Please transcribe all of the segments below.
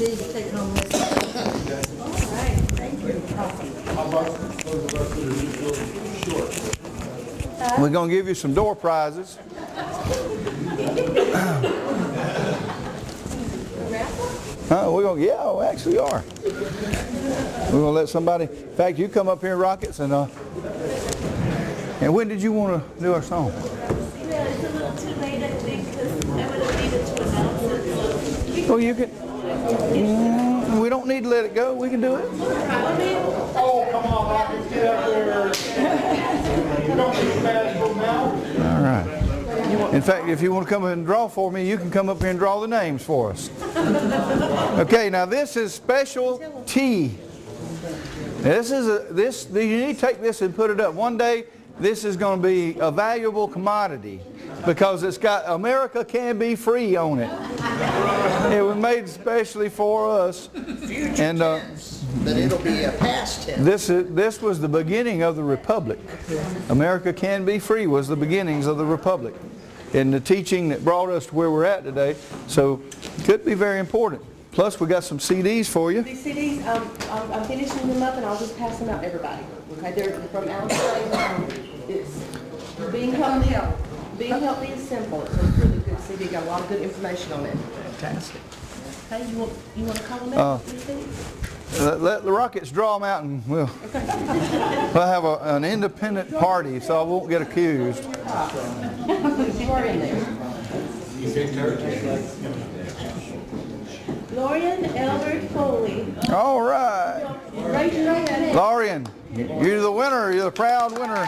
CD, you take it home with you. All right, thank you. How about those of us that are real short? We're going to give you some door prizes. We're going to, yeah, we actually are. We're going to let somebody, in fact, you come up here, Rockets, and when did you want to do our song? Well, it's a little too late, I think, because I would have needed to announce it. Oh, you can, we don't need to let it go. We can do it. Oh, come on, Rockets, get up there. You don't need bashful now. All right. In fact, if you want to come and draw for me, you can come up here and draw the names for us. Okay, now this is special tea. You need to take this and put it up. One day, this is going to be a valuable commodity because it's got America Can Be Free on it. It was made especially for us. And But it'll be a past tense. this was the beginning of the Republic. America Can Be Free was the beginnings of the Republic. And the teaching that brought us to where we're at today. So, could be very important. Plus, we got some CDs for you. These CDs, I'm finishing them up and I'll just pass them out to everybody. Okay, they're from Allen's. It's Being Healthy. Being Healthy is Simple. It's a really good CD. Got a lot of good information on it. Fantastic. Hey, you want to call them out? Let the Rockets draw them out and we'll have an independent party so I won't get accused. You are in there. Lorian Albert Foley. All right. Raise your hand. Lorian, you're the winner. You're the proud winner.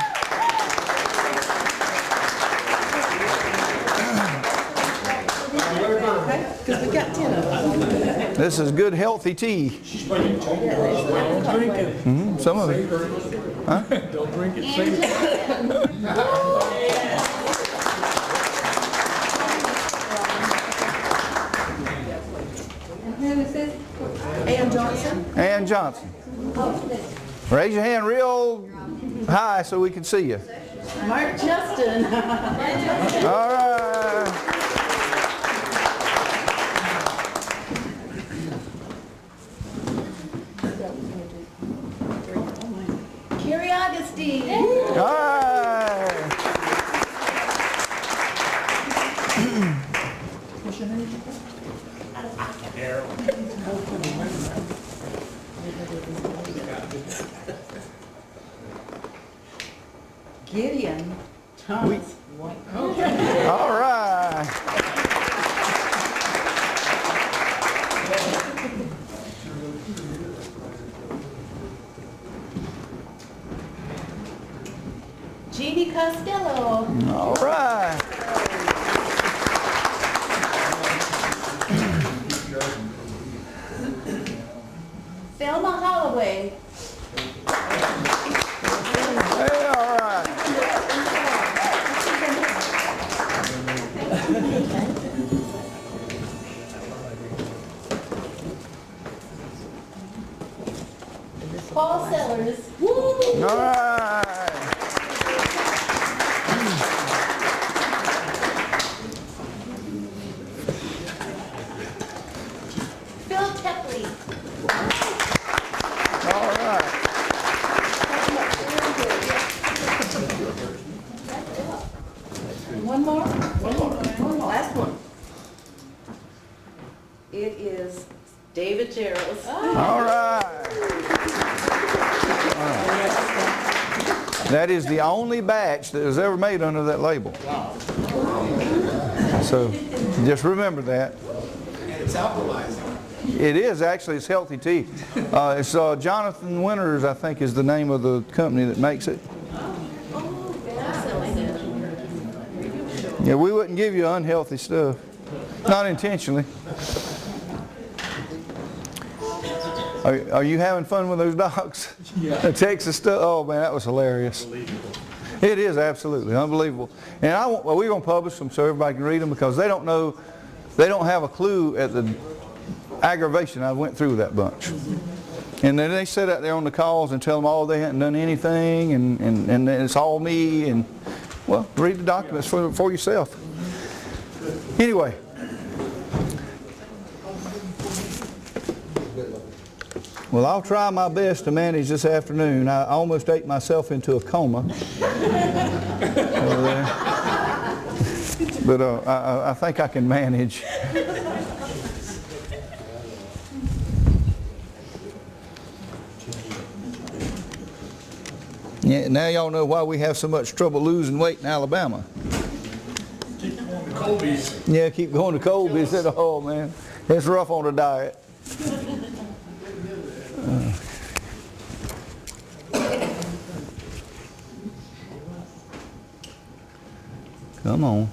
Because we got 10 of them. This is good, healthy tea. Some of it. Huh? Don't drink it, save it. Who is this? Ann Johnson. Ann Johnson. Raise your hand real high so we can see you. Mark Justin. All right. Carrie Augustine. All right. Gideon Thomas. All right. Jeannie Costello. All right. Thelma Holloway. Hey, all right. Paul Sellers. All right. Phil Tepley. All right. One more? One more. Last one. It is David Gerald. All right. That is the only batch that was ever made under that label. So just remember that. And it's alkalizing. It is actually, it's healthy tea. It's Jonathan Winters, I think, is the name of the company that makes it. Yeah, we wouldn't give you unhealthy stuff. Not intentionally. Are you having fun with those dogs? Yeah. The Texas stuff. Oh man, that was hilarious. It is absolutely unbelievable. And we're going to publish them so everybody can read them because they don't know, they don't have a clue at the aggravation I went through with that bunch. And then they sit out there on the calls and tell them, they hadn't done anything and it's all me. And well, read the documents for yourself. Anyway. Well, I'll try my best to manage this afternoon. I almost ate myself into a coma over there. But I think I can manage. Yeah, now y'all know why we have so much trouble losing weight in Alabama. Colby's. Yeah, keep going to Colby's. Oh man, it's rough on the diet. Come on.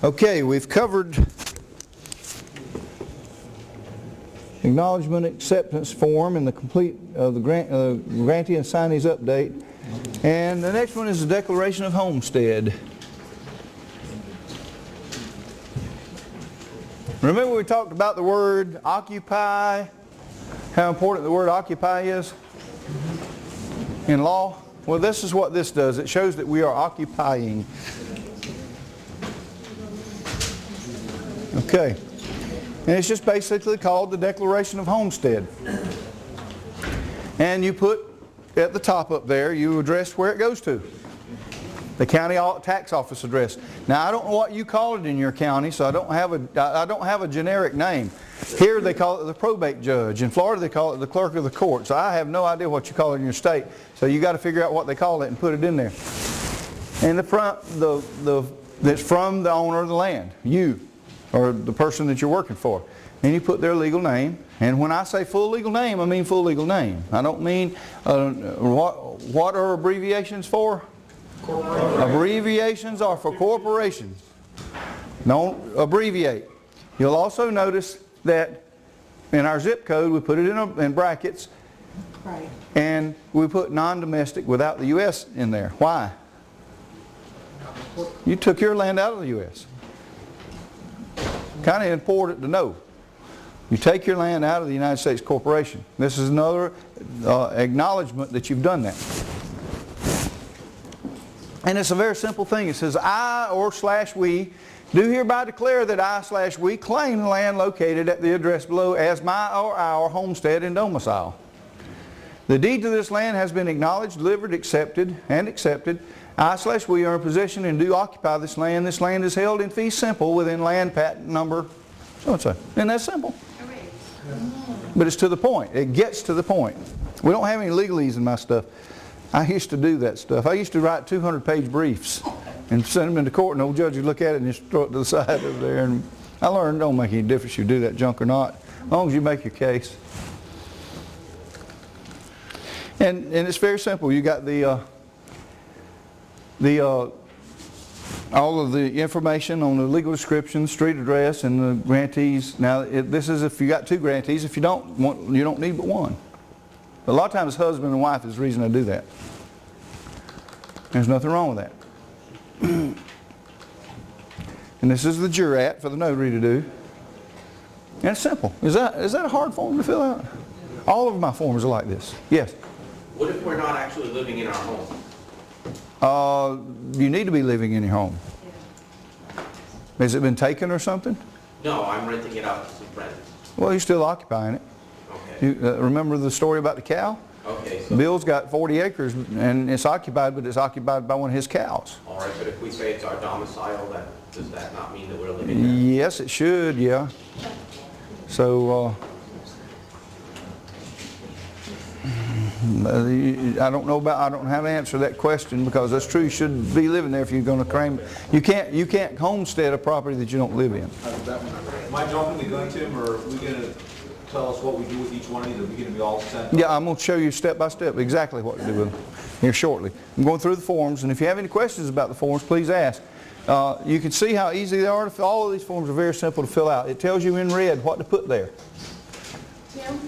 Okay, we've covered acknowledgement acceptance form and the complete the grantee and signees update. And the next one is the declaration of homestead. Remember we talked about the word occupy, how important the word occupy is in law? Well, this is what this does. It shows that we are occupying. Okay. And it's just basically called the Declaration of Homestead. And you put at the top up there, you address where it goes to. The county tax office address. Now I don't know what you call it in your county, so I don't have a generic name. Here they call it the probate judge. In Florida they call it the clerk of the court. So I have no idea what you call it in your state. So you got to figure out what they call it and put it in there. And the front, that's from the owner of the land, you, or the person that you're working for. And you put their legal name. And when I say full legal name, I mean full legal name. I don't mean what are abbreviations for? Abbreviations are for corporations. Don't abbreviate. You'll also notice that in our zip code we put it in brackets. Right. And we put non-domestic without the U.S. in there. Why? You took your land out of the U.S. Kind of important to know. You take your land out of the United States corporation. This is another acknowledgement that you've done that. And it's a very simple thing. It says, I or / we do hereby declare that I / we claim the land located at the address below as my or our homestead and domicile. The deed to this land has been acknowledged, delivered, accepted. I / we are in possession and do occupy this land. This land is held in fee simple within land patent number so-and-so. Isn't that simple? But it's to the point. It gets to the point. We don't have any legalese in my stuff. I used to do that stuff. I used to write 200-page briefs and send them into court, and the old judge would look at it and just throw it to the side over there. And I learned it don't make any difference if you do that junk or not, as long as you make your case. And it's very simple. You got all of the information on the legal description, street address, and the grantees. Now, this is if you got 2 grantees. If you don't need but one. But a lot of times, husband and wife is the reason I do that. There's nothing wrong with that. And this is the jurat for the notary to do. And it's simple. Is that a hard form to fill out? All of my forms are like this. Yes? What if we're not actually living in our home? You need to be living in your home. Has it been taken or something? No, I'm renting it out to some friends. Well, you're still occupying it. Okay. You, remember the story about the cow? Okay. So, Bill's got 40 acres and it's occupied, but it's occupied by one of his cows. all right, but if we say it's our domicile, does that not mean that we're living there? Yes, it should, yeah. So, I don't know about, I don't have to answer that question because that's true. You shouldn't be living there if you're going to claim. You can't homestead a property that you don't live in. Am I jumping the gun, Tim, or are we going to tell us what we do with each one of these? Are we going to be all sent? Yeah, I'm going to show you step by step exactly what to do with them here shortly. I'm going through the forms, and if you have any questions about the forms, please ask. You can see how easy they are to fill. All of these forms are very simple to fill out. It tells you in red what to put there. Tim,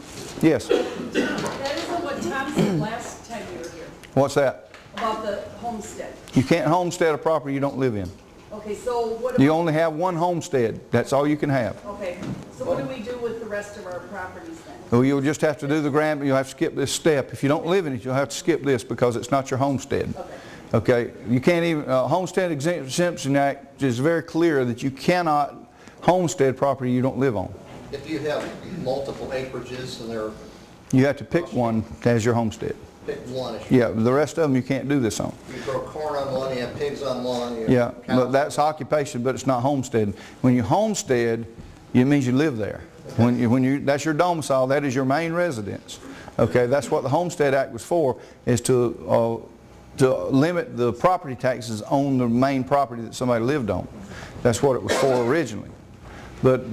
Yes. that isn't what Tom said last time you were here, What's that? about the homestead. You can't homestead a property you don't live in. Okay, so what You about, only have one homestead. That's all you can have. okay, So what do we do with the rest of our properties then? Well, you'll just have to do the grant, you'll have to skip this step. If you don't live in it, you'll have to skip this because it's not your homestead. Okay, you can't even, Homestead Exemption Act is very clear that you cannot homestead property you don't live on. If you have multiple acreages and they're, You have to pick one as your homestead. pick one. If you Yeah, the rest of them you can't do this on. grow corn on one, you have pigs on one, you have Yeah, cows. but that's occupation, but it's not homestead. When you homestead, it means you live there. That's your domicile, that is your main residence. Okay, that's what the Homestead Act was for, is to limit the property taxes on the main property that somebody lived on. That's what it was for originally. But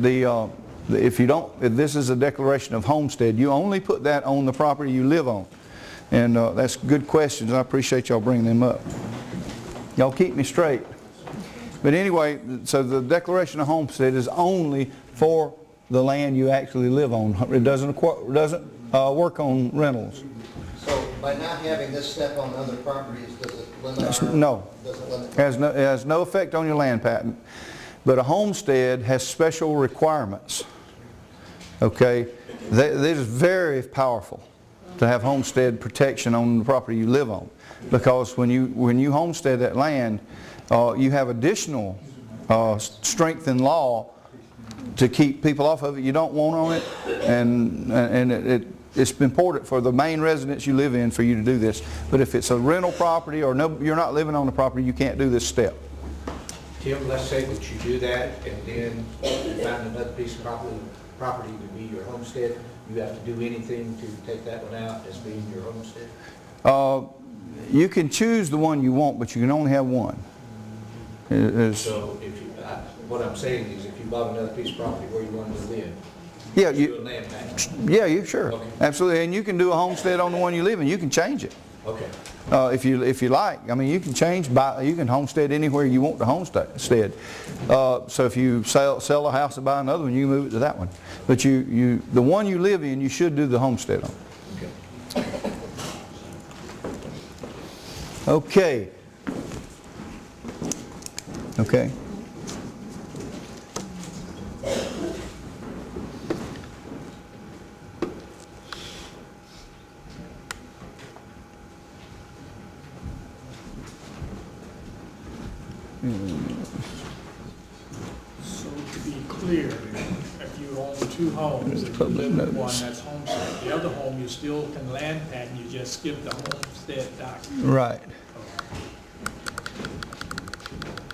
if this is a declaration of homestead, you only put that on the property you live on. And that's good questions. I appreciate y'all bringing them up. Y'all keep me straight. But anyway, so the declaration of homestead is only for the land you actually live on. It doesn't work on rentals. So by not having this step on other properties, does it limit No. Does it limit? It has no effect on your land patent. But a homestead has special requirements. Okay? This is very powerful to have homestead protection on the property you live on. Because when you homestead that land, you have additional strength in law to keep people off of it you don't want on it, and it's important for the main residence you live in for you to do this. But if it's a rental property or you're not living on the property, you can't do this step. Tim, let's say that you do that and then you find another piece of property to be your homestead. You have to do anything to take that one out as being your homestead? You can choose the one you want, but you can only have one. So if you, what I'm saying is if you bought another piece of property where you wanted to live, Yeah, do a land patent. Yeah, sure. Okay. Absolutely. And you can do a homestead on the one you live in. You can change it. Okay. If you like. I mean, you can you can homestead anywhere you want to homestead. So if you sell a house and buy another one, you move it to that one. But the one you live in, you should do the homestead on. Okay. Okay. So to be clear, if you own two homes and you live in one, that's homestead. The other home, you still can land patent, you just skip the homestead document. Right.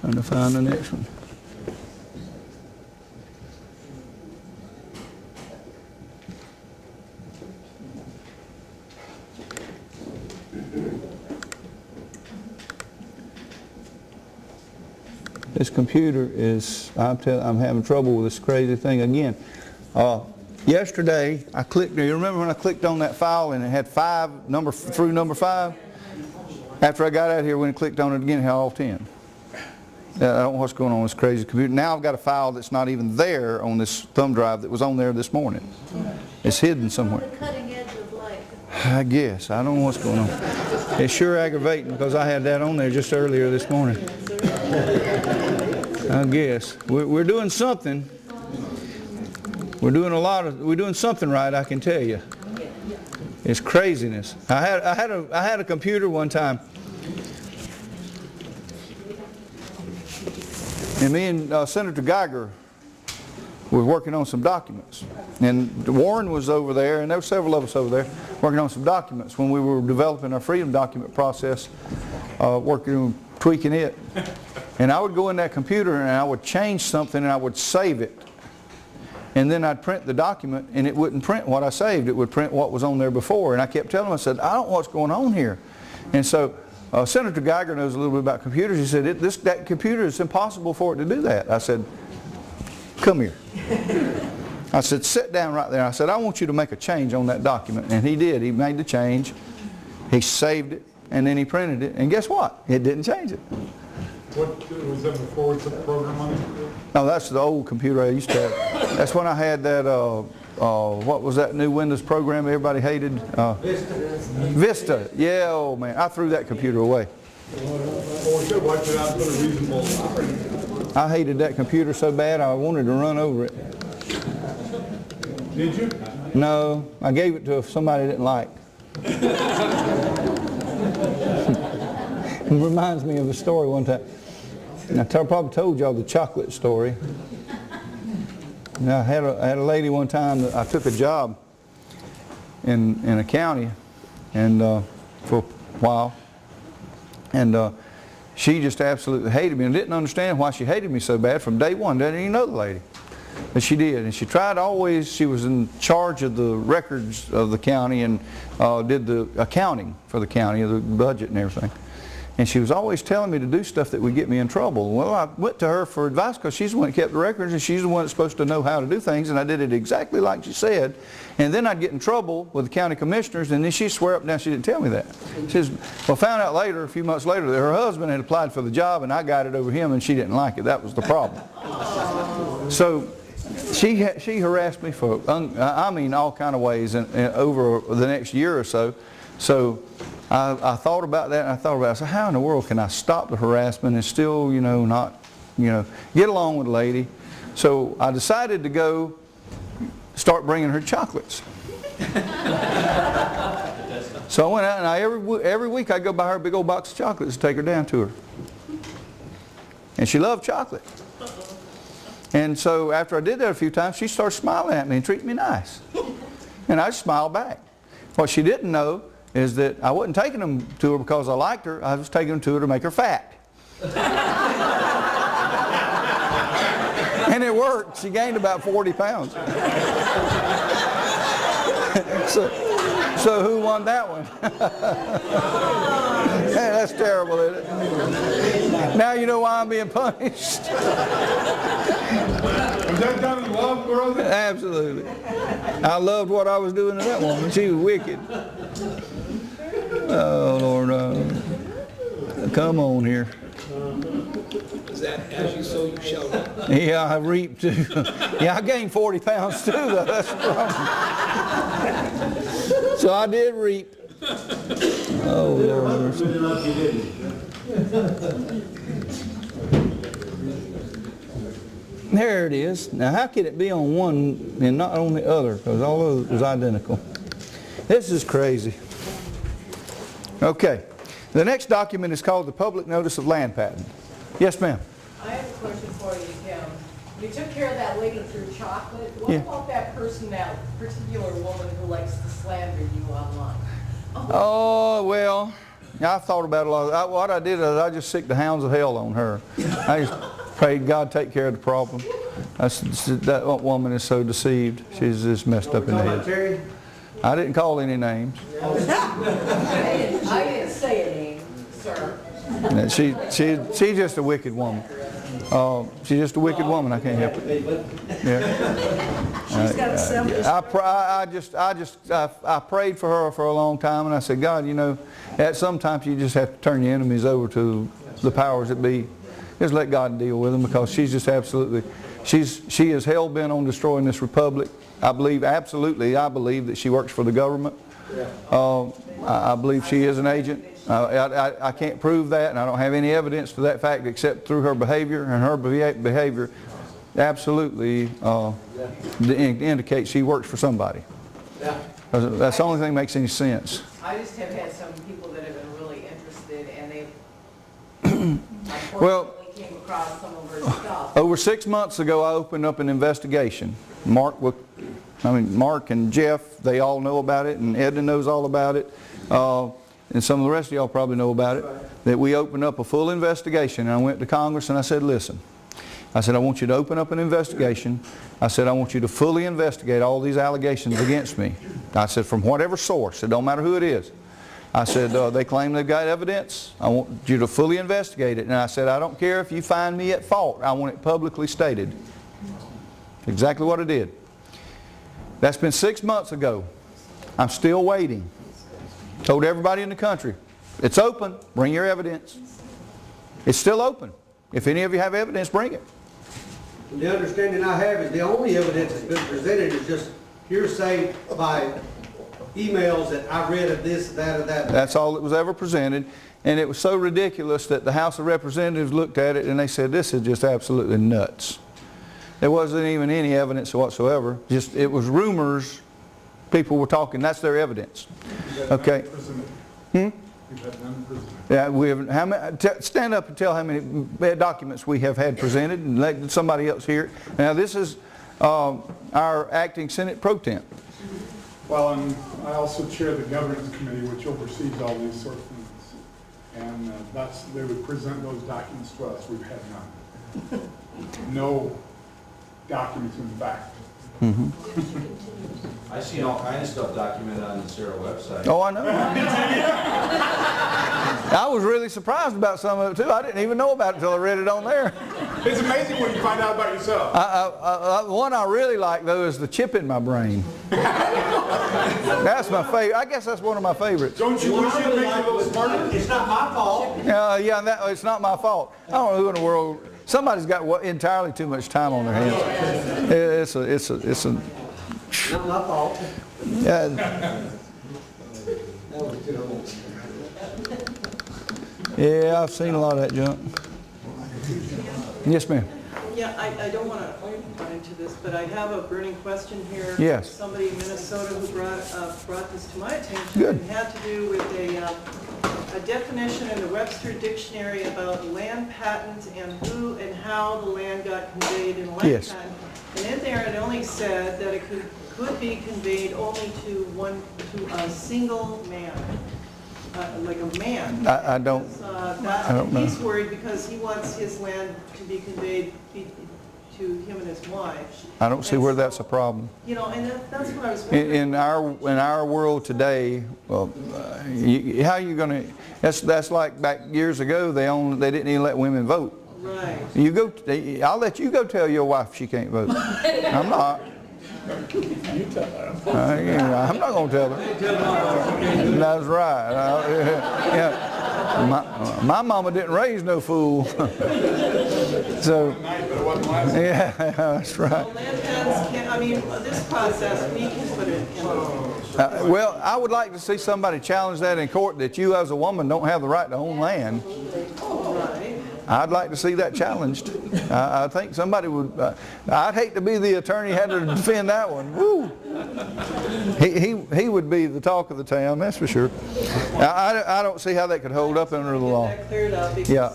Trying to find the next one. This computer is, I'm having trouble with this crazy thing again. Yesterday, I clicked, you remember when I clicked on that file and it had through number 5? After I got out of here, when I clicked on it again, it had all 10. I don't know what's going on with this crazy computer. Now I've got a file that's not even there on this thumb drive that was on there this morning. It's hidden somewhere. The cutting edge of life. I guess. I don't know what's going on. It's sure aggravating because I had that on there just earlier this morning. I guess. We're doing something. We're doing something right, I can tell you. It's craziness. I had a computer one time. And me and Senator Geiger were working on some documents. And Warren was over there, and there were several of us over there working on some documents when we were developing our freedom document process, tweaking it. And I would go in that computer and I would change something and I would save it. And then I'd print the document and it wouldn't print what I saved. It would print what was on there before. And I kept telling him, I said, I don't know what's going on here. And so Senator Geiger knows a little bit about computers. He said, that computer, it's impossible for it to do that. I said, come here. I said, sit down right there. I said, I want you to make a change on that document. And he did. He made the change. He saved it. And then he printed it. And guess what? It didn't change it. What was that before we put the program on it? No, that's the old computer I used to have. That's when I had that, what was that new Windows program everybody hated? Vista. Yeah, oh man, I threw that computer away. Well, we should wipe it out and put a reasonable operating. I hated that computer so bad I wanted to run over it. Did you? No, I gave it to somebody I didn't like. It reminds me of a story one time. And I probably told y'all the chocolate story. And I had a lady one time that I took a job in a county and for a while. And she just absolutely hated me and didn't understand why she hated me so bad from day one. Didn't even know the lady. But she did. And she tried always, she was in charge of the records of the county and did the accounting for the county, the budget and everything. And she was always telling me to do stuff that would get me in trouble. Well, I went to her for advice because she's the one that kept the records and she's the one that's supposed to know how to do things, and I did it exactly like she said. And then I'd get in trouble with the county commissioners, and then she'd swear up and down she didn't tell me that. She says, well, found out later, a few months later, that her husband had applied for the job and I got it over him and she didn't like it. That was the problem. So she harassed me for, I mean, all kind of ways over the next year or so. So I thought about that and I thought about it. I said, how in the world can I stop the harassment and still, not, get along with the lady? So I decided to go start bringing her chocolates. So I went out and every week I'd go buy her a big old box of chocolates and take her down to her. And she loved chocolate. And so after I did that a few times, she started smiling at me and treating me nice. And I smiled back. What she didn't know is that I wasn't taking them to her because I liked her. I was taking them to her to make her fat. And it worked. She gained about 40 pounds. So who won that one? Hey, that's terrible, isn't it? Now you know why I'm being punished. Was that done in love, brother? Absolutely. I loved what I was doing to that woman. She was wicked. Oh, Lord. Come on here. Is that as you sow, you shall reap? Yeah, I reaped too. Yeah, I gained 40 pounds too, though. That's the problem. So I did reap. Oh, Lord. There it is. Now, how can it be on one and not on the other? Because all of it was identical. This is crazy. Okay. The next document is called the Public Notice of Land Patent. Yes, ma'am. I have a question for you, Kim. You took care of that lady through chocolate. What Yeah. about that person, that particular woman who likes to slander you online? Oh, well, I've thought about it a lot. What I did is I just sicked the hounds of hell on her. I just prayed God take care of the problem. That woman is so deceived. She's just messed up in the head. I didn't call any names. I didn't say a name, sir. She's just a wicked woman. She's just a wicked woman. I can't help it. Yeah. She's got selfish. I prayed for her for a long time, and I said, God, at sometimes you just have to turn your enemies over to the powers that be. Just let God deal with them, because she's just absolutely, she is hell bent on destroying this republic. I believe that she works for the government. I believe she is an agent. I can't prove that, and I don't have any evidence to that fact except through her behavior, and her behavior absolutely indicates she works for somebody. That's the only thing that makes any sense. I just have had some people that have been really interested, and they've Well, unfortunately came across some of her stuff. over 6 months ago, I opened up an investigation. Mark and Jeff, they all know about it, and Edna knows all about it, and some of the rest of y'all probably know about it, that we opened up a full investigation. And I went to Congress and I said, listen, I said, I want you to open up an investigation. I said, I want you to fully investigate all these allegations against me. I said, from whatever source, it don't matter who it is. I said, they claim they've got evidence. I want you to fully investigate it. And I said, I don't care if you find me at fault. I want it publicly stated. Exactly what I did. That's been 6 months ago. I'm still waiting. Told everybody in the country, it's open. Bring your evidence. It's still open. If any of you have evidence, bring it. The understanding I have is the only evidence that's been presented is just hearsay by emails that I read of this, that, or that. That's all that was ever presented. And it was so ridiculous that the House of Representatives looked at it and they said, this is just absolutely nuts. There wasn't even any evidence whatsoever. Just, it was rumors. People were talking. That's their evidence. Okay. Yeah, we have. How many? Stand up and tell how many documents we have had presented, and let somebody else hear it. Now, this is our acting Senate Pro Temp. Well, and I also chair the governance committee, which oversees all these sort of things. And they would present those documents to us. We've had none. No documents, in fact. I've seen all kinds of stuff documented on the Sarah website. Oh, I know. I was really surprised about some of it too. I didn't even know about it until I read it on there. It's amazing when you find out about yourself. One I really like though is the chip in my brain. That's my favorite. I guess that's one of my favorites. Don't you wish you'd make it a little smarter? It's not my fault. Yeah, it's not my fault. I don't know who in the world. Somebody's got entirely too much time on their hands. It's a. Not my fault. Yeah, I've seen a lot of that junk. Yes, ma'am. Yeah, I don't want to run into this, but I have a burning question here. Yes. Somebody in Minnesota who brought this to my attention. Good. It had to do with a definition in the Webster Dictionary about land patent and who and how the land got conveyed in land Yes. patent. And in there, it only said that it could be conveyed only to a single man. Like a man. I don't know. He's worried because he wants his land to be conveyed to him and his wife. I don't see where that's a problem. You know, and that's what I was wondering. In our world today, well, how are you going to? That's like back years ago. They didn't even let women vote. Right. I'll let you go tell your wife she can't vote. I'm not. You tell her. I'm not going to tell her. That's right. Yeah. My mama didn't raise no fool. So, yeah, that's right. Well, land patents can, I mean, this process, we can put it in. Well, I would like to see somebody challenge that in court, that you as a woman don't have the right to own land. Right. I'd like to see that challenged. I think somebody would. I'd hate to be the attorney who had to defend that one. Woo! He would be the talk of the town, that's for sure. I don't see how that could hold up under the law. That cleared up because Yeah,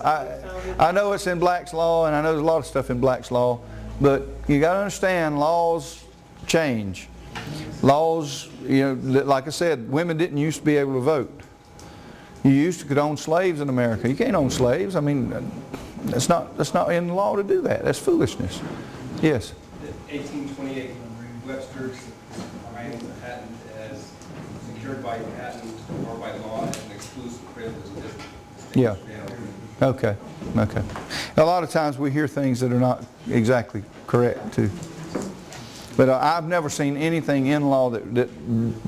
I know it's in Black's Law, and I know there's a lot of stuff in Black's Law, but you got to understand, laws change. Laws, like I said, women didn't used to be able to vote. You used to could own slaves in America. You can't own slaves. I mean, that's not in the law to do that. That's foolishness. Yes. 1828, Webster defines a patent as secured by patent or by law as an exclusive privilege. Yeah. Okay. Okay. A lot of times we hear things that are not exactly correct too. But I've never seen anything in law that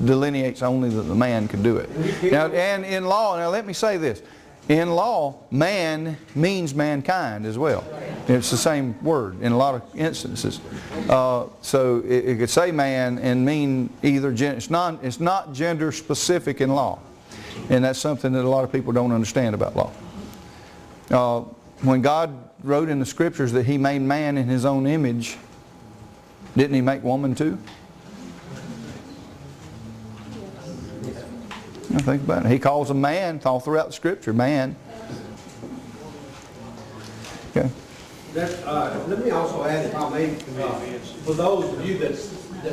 delineates only that the man can do it. Now, and in law, now let me say this. In law, man means mankind as well. It's the same word in a lot of instances. So it could say man and mean either gender. It's not gender specific in law. And that's something that a lot of people don't understand about law. When God wrote in the scriptures that He made man in His own image, didn't He make woman too? Now think about it. He calls a man all throughout the scripture, man. Okay. Let me also add, if I may, for those of you that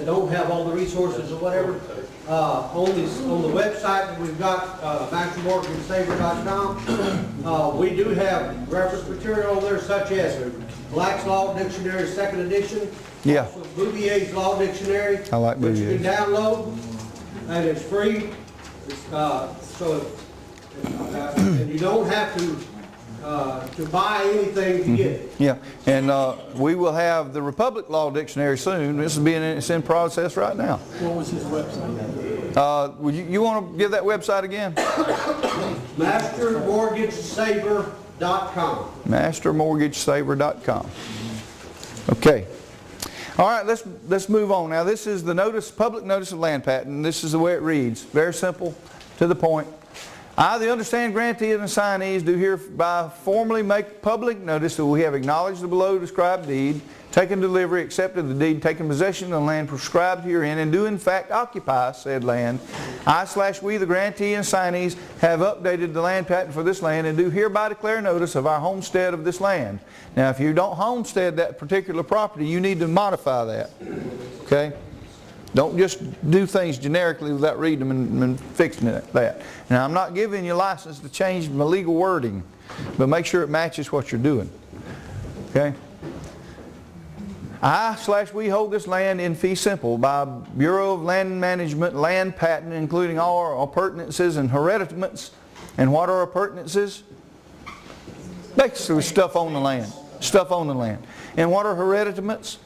don't have all the resources or whatever, on the website that we've got, mastermortgagesaver.com, we do have reference material on there such as Black's Law Dictionary, 2nd edition. Yeah. Also Bouvier's Law Dictionary. I like Which you can Bouvier's. download, and it's free. And you don't have to buy anything to get it. Yeah, and we will have the Republic Law Dictionary soon. It's in process right now. What was his website? You want to give that website again? mastermortgagesaver.com. mastermortgagesaver.com. Okay. All right, let's move on. Now this is the public notice of land patent. This is the way it reads. Very simple, to the point. I, the undersigned grantee and assignees, do hereby formally make public notice that we have acknowledged the below described deed, taken delivery, accepted the deed, taken possession of the land prescribed herein, and do in fact occupy said land. I/we, the grantee and assignees, have updated the land patent for this land and do hereby declare notice of our homestead of this land. Now, if you don't homestead that particular property, you need to modify that. Okay? Don't just do things generically without reading them and fixing that. Now, I'm not giving you a license to change my legal wording, but make sure it matches what you're doing. Okay? I/we hold this land in fee simple by Bureau of Land Management land patent, including all our appurtenances and hereditaments. And what are appurtenances? Basically stuff on the land. Stuff on the land. And what are hereditaments?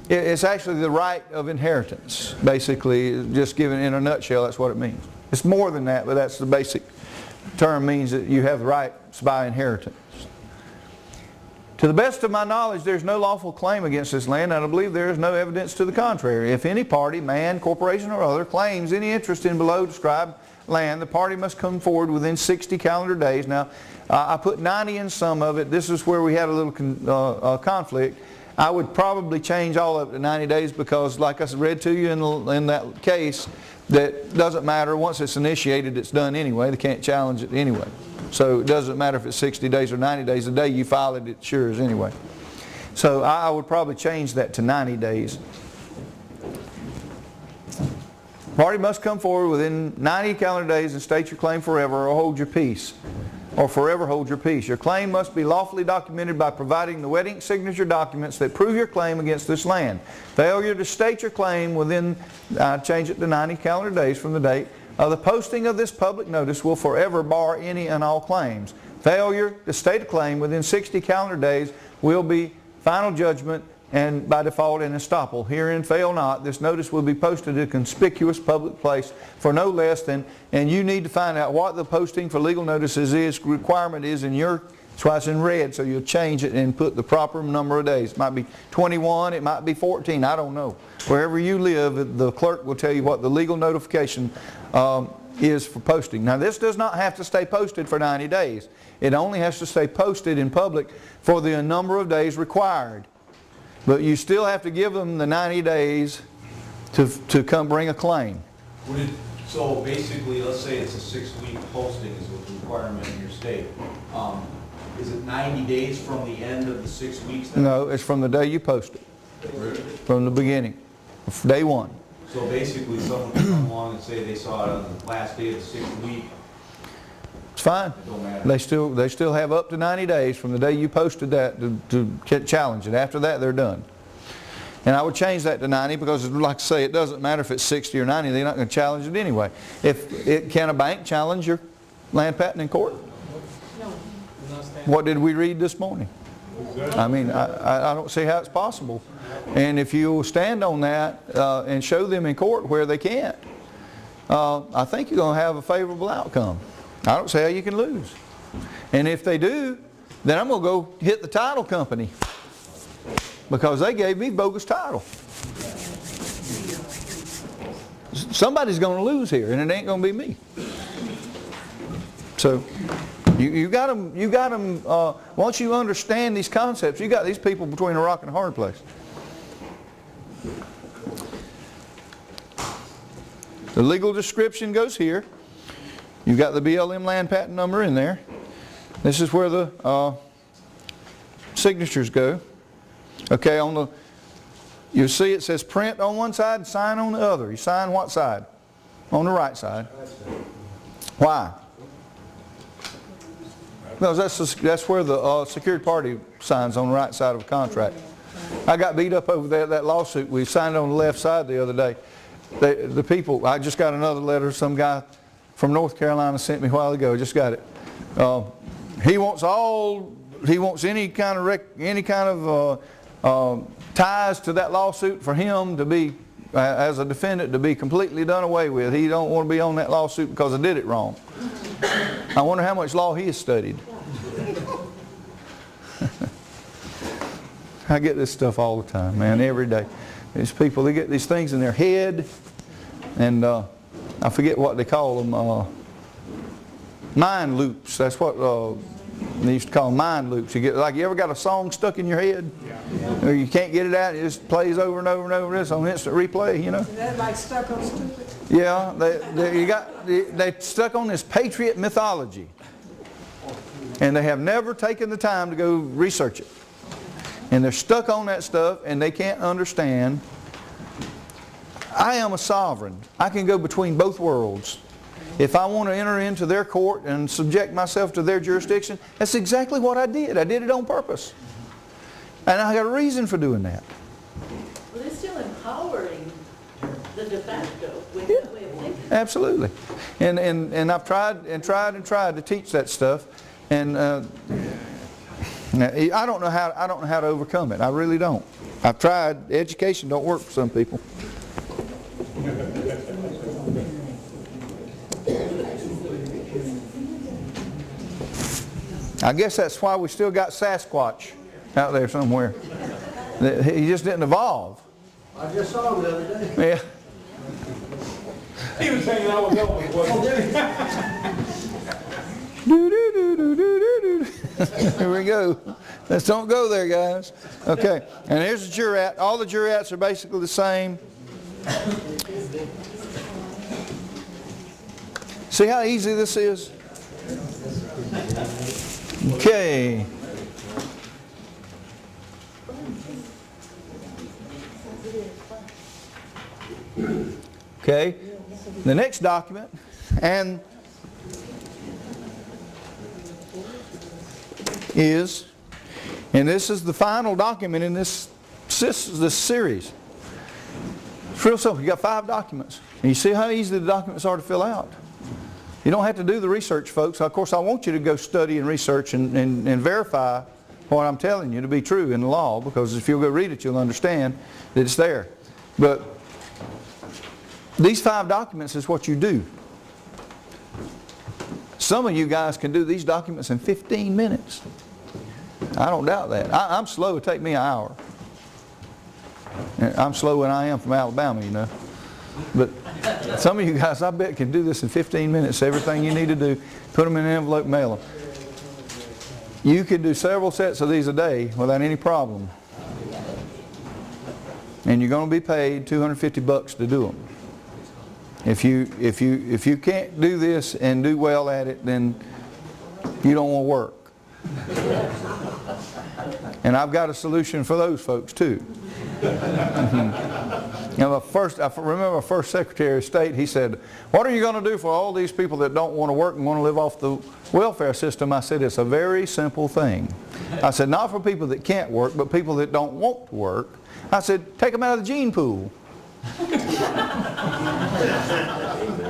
It's actually the right of inheritance. Basically, just given in a nutshell, that's what it means. It's more than that, but that's the basic term, means that you have the rights by inheritance. To the best of my knowledge, there's no lawful claim against this land, and I believe there is no evidence to the contrary. If any party, man, corporation, or other, claims any interest in below described land, the party must come forward within 60 calendar days. Now, I put 90 in some of it. This is where we had a little conflict. I would probably change all of it to 90 days because, like I read to you in that case, that doesn't matter. Once it's initiated, it's done anyway. They can't challenge it anyway. So it doesn't matter if it's 60 days or 90 days. The day you file it, it sure is anyway. So I would probably change that to 90 days. Party must come forward within 90 calendar days and state your claim forever or hold your peace. Or forever hold your peace. Your claim must be lawfully documented by providing the wedding signature documents that prove your claim against this land. Failure to state your claim within, change it to 90 calendar days from the date of the posting of this public notice will forever bar any and all claims. Failure to state a claim within 60 calendar days will be final judgment and by default an estoppel. Herein fail not. This notice will be posted in a conspicuous public place for no less than, and you need to find out what the posting for legal notices is, requirement is in your, that's why it's in red, so you'll change it and put the proper number of days. It might be 21, it might be 14, I don't know. Wherever you live, the clerk will tell you what the legal notification is for posting. Now, this does not have to stay posted for 90 days. It only has to stay posted in public for the number of days required. But you still have to give them the 90 days to come bring a claim. So basically, let's say it's a 6-week posting is what the requirement in your state. Is it 90 days from the end of the 6 weeks? No, it's from the day you post it. Really? From the beginning. Day one. So basically, someone can come along and say they saw it on the last day of the 6th week. It's fine. It don't matter. They still have up to 90 days from the day you posted that to challenge it. After that, they're done. And I would change that to 90 because, like I say, it doesn't matter if it's 60 or 90. They're not going to challenge it anyway. Can a bank challenge your land patent in court? No. What did we read this morning? I mean, I don't see how it's possible. And if you stand on that and show them in court where they can't, I think you're going to have a favorable outcome. I don't see how you can lose. And if they do, then I'm going to go hit the title company because they gave me bogus title. Somebody's going to lose here, and it ain't going to be me. So you got them. Once you understand these concepts, you got these people between a rock and a hard place. The legal description goes here. You've got the BLM land patent number in there. This is where the signatures go. Okay, you'll see it says print on one side, sign on the other. You sign what side? On the right side. Why? Because that's where the secured party signs, on the right side of a contract. I got beat up over that lawsuit. We signed on the left side the other day. The people, I just got another letter some guy from North Carolina sent me a while ago. I just got it. He wants any kind of ties to that lawsuit for him to be, as a defendant, to be completely done away with. He don't want to be on that lawsuit because I did it wrong. I wonder how much law he has studied. I get this stuff all the time, man, every day. These people, they get these things in their head, and I I forget what they call them, mind loops. That's what they used to call them, mind loops. You ever got a song stuck in your head? Or you can't get it out, it just plays over and over and over. It's on instant replay, you know? Is that like stuck on stupid? Yeah, they stuck on this patriot mythology. And they have never taken the time to go research it. And they're stuck on that stuff and they can't understand. I am a sovereign. I can go between both worlds. If I want to enter into their court and subject myself to their jurisdiction, that's exactly what I did. I did it on purpose. And I got a reason for doing that. Well, they're still empowering the de facto with that way of thinking. Absolutely. And I've tried to teach that stuff. And I don't know how to overcome it. I really don't. I've tried. Education don't work for some people. I guess that's why we still got Sasquatch out there somewhere. He just didn't evolve. I just saw him the other day. Yeah. He was hanging out with Elvis, wasn't he? Here we go. Let's don't go there, guys. Okay, and here's the jurat. All the jurats are basically the same. See how easy this is? Okay. Okay. The next document, and this is the final document in this series. It's real simple. You got 5 documents. And you see how easy the documents are to fill out. You don't have to do the research, folks. Of course, I want you to go study and research and verify what I'm telling you to be true in the law, because if you'll go read it, you'll understand that it's there. But these 5 documents is what you do. Some of you guys can do these documents in 15 minutes. I don't doubt that. I'm slow. It take me an hour. I'm slow when I am from Alabama, you know. But some of you guys, I bet, can do this in 15 minutes. Everything you need to do, put them in an envelope, mail them. You can do several sets of these a day without any problem. And you're going to be paid $250 to do them. If you can't do this and do well at it, then you don't want to work. And I've got a solution for those folks too. Now I remember our first Secretary of State, he said, "What are you going to do for all these people that don't want to work and want to live off the welfare system?" I said, "It's a very simple thing." I said, "Not for people that can't work, but people that don't want to work." I said, "Take them out of the gene pool."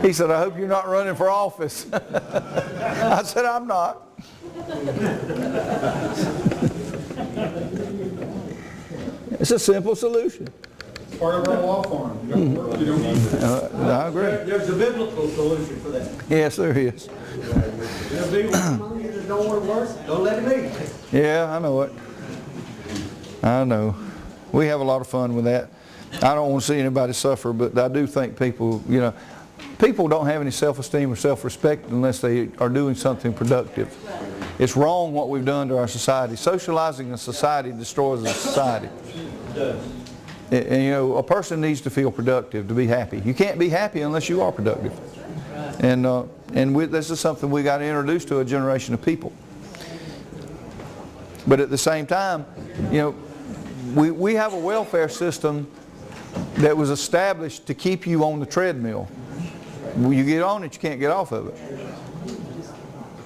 He said, "I hope you're not running for office." I said, "I'm not." It's a simple solution. Part of our law farm. You don't work, you don't need I agree. There's a biblical solution for that. Yes, there is. There'll be one among you that don't want to work, don't let him eat. Yeah, I know it. I know. We have a lot of fun with that. I don't want to see anybody suffer, but I do think people, you know, people don't have any self-esteem or self-respect unless they are doing something productive. It's wrong what we've done to our society. Socializing a society destroys a society. And you know, a person needs to feel productive to be happy. You can't be happy unless you are productive. And this is something we got to introduce to a generation of people. But at the same time, you know, we have a welfare system that was established to keep you on the treadmill. You get on it, you can't get off of it.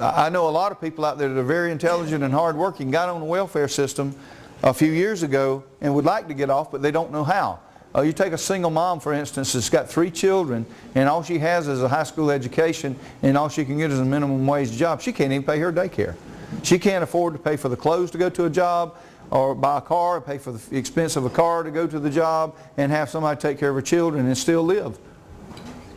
I know a lot of people out there that are very intelligent and hardworking got on the welfare system a few years ago and would like to get off, but they don't know how. You take a single mom, for instance, that's got 3 children, and all she has is a high school education, and all she can get is a minimum wage job. She can't even pay her daycare. She can't afford to pay for the clothes to go to a job, or buy a car, and pay for the expense of a car to go to the job, and have somebody take care of her children and still live.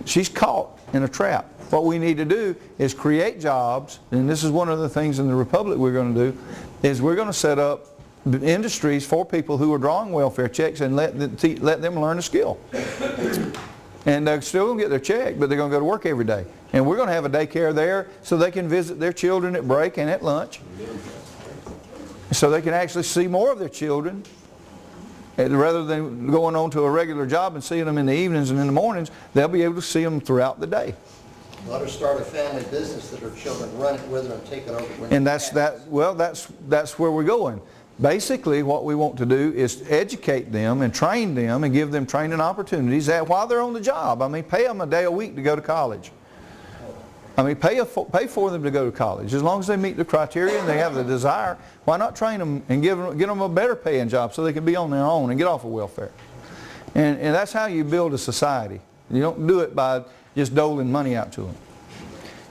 She's caught in a trap. What we need to do is create jobs, and this is one of the things in the Republic we're going to do, is we're going to set up industries for people who are drawing welfare checks and let them learn a skill. And they're still going to get their check, but they're going to go to work every day. And we're going to have a daycare there so they can visit their children at break and at lunch. So they can actually see more of their children. And rather than going on to a regular job and seeing them in the evenings and in the mornings, they'll be able to see them throughout the day. Let her start a family business that her children run it with her and take it over when And she that's where we're going. Basically, what we want to do is educate them and train them and give them training opportunities while they're on the job. I mean, pay them a day a week to go to college. I mean, pay for them to go to college. As long as they meet the criteria and they have the desire, why not train them and get them a better paying job so they can be on their own and get off of welfare? And that's how you build a society. You don't do it by just doling money out to them.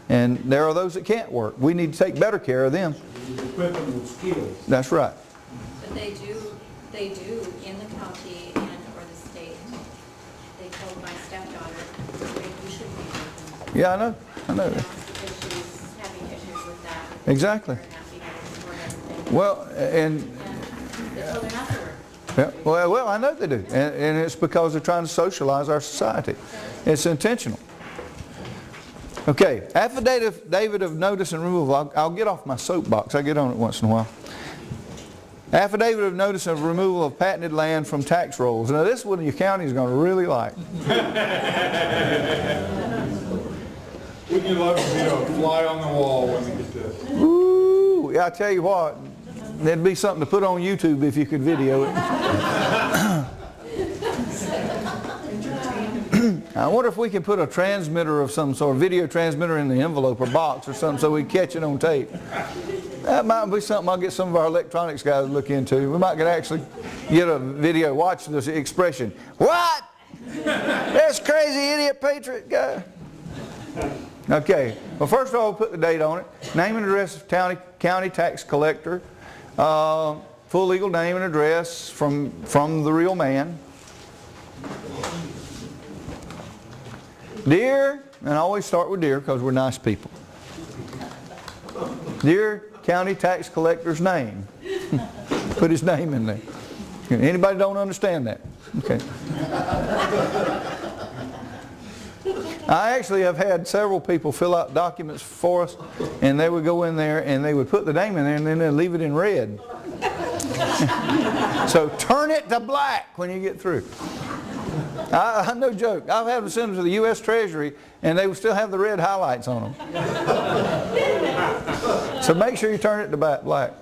And there are those that can't work. We need to take better care of them. Equip them with skills. That's right. But they do in the county and or the state. They told my stepdaughter, you should be working. Yeah, I know. Because she's having issues with that. Exactly. Well, and They told her not to work. yeah, well, I know they do. And it's because they're trying to socialize our society. It's intentional. Okay, affidavit of notice and removal. I'll get off my soapbox. I get on it once in a while. Affidavit of notice of removal of patented land from tax rolls. Now this one your county is going to really like. Wouldn't you love to be a fly on the wall when we get this? Ooh, yeah, I tell you what, there'd be something to put on YouTube if you could video it. I wonder if we can put a transmitter of some sort, video transmitter in the envelope or box or something so we catch it on tape. That might be something I'll get some of our electronics guys to look into. We might could actually get a video, watch this expression. What? This crazy idiot patriot guy. Okay, well first of all, we'll put the date on it. Name and address of county tax collector. Full legal name and address from the real man. Dear, and I always start with dear because we're nice people. Dear county tax collector's name. Put his name in there. Anybody don't understand that? Okay. I actually have had several people fill out documents for us, and they would go in there and they would put the name in there and then they'd leave it in red. So turn it to black when you get through. No joke. I've had them send them to the U.S. Treasury and they will still have the red highlights on them. So make sure you turn it to black.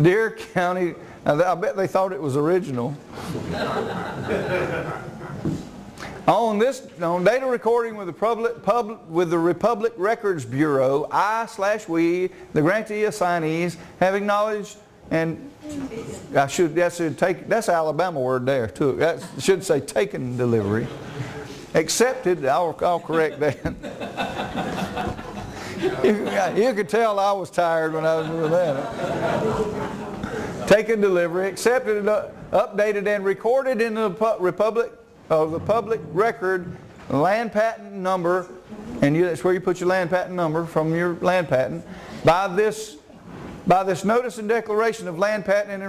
Dear County, I bet they thought it was original. On data recording with the Republic Records Bureau, I/we, the grantee assignees, have acknowledged, and that's an Alabama word there too. That should say taken delivery. Accepted, I'll correct that. You could tell I was tired when I was doing that. Taken delivery, accepted, updated, and recorded in the Republic of the public record land patent number, and that's where you put your land patent number from your land patent. By this notice and declaration of land patent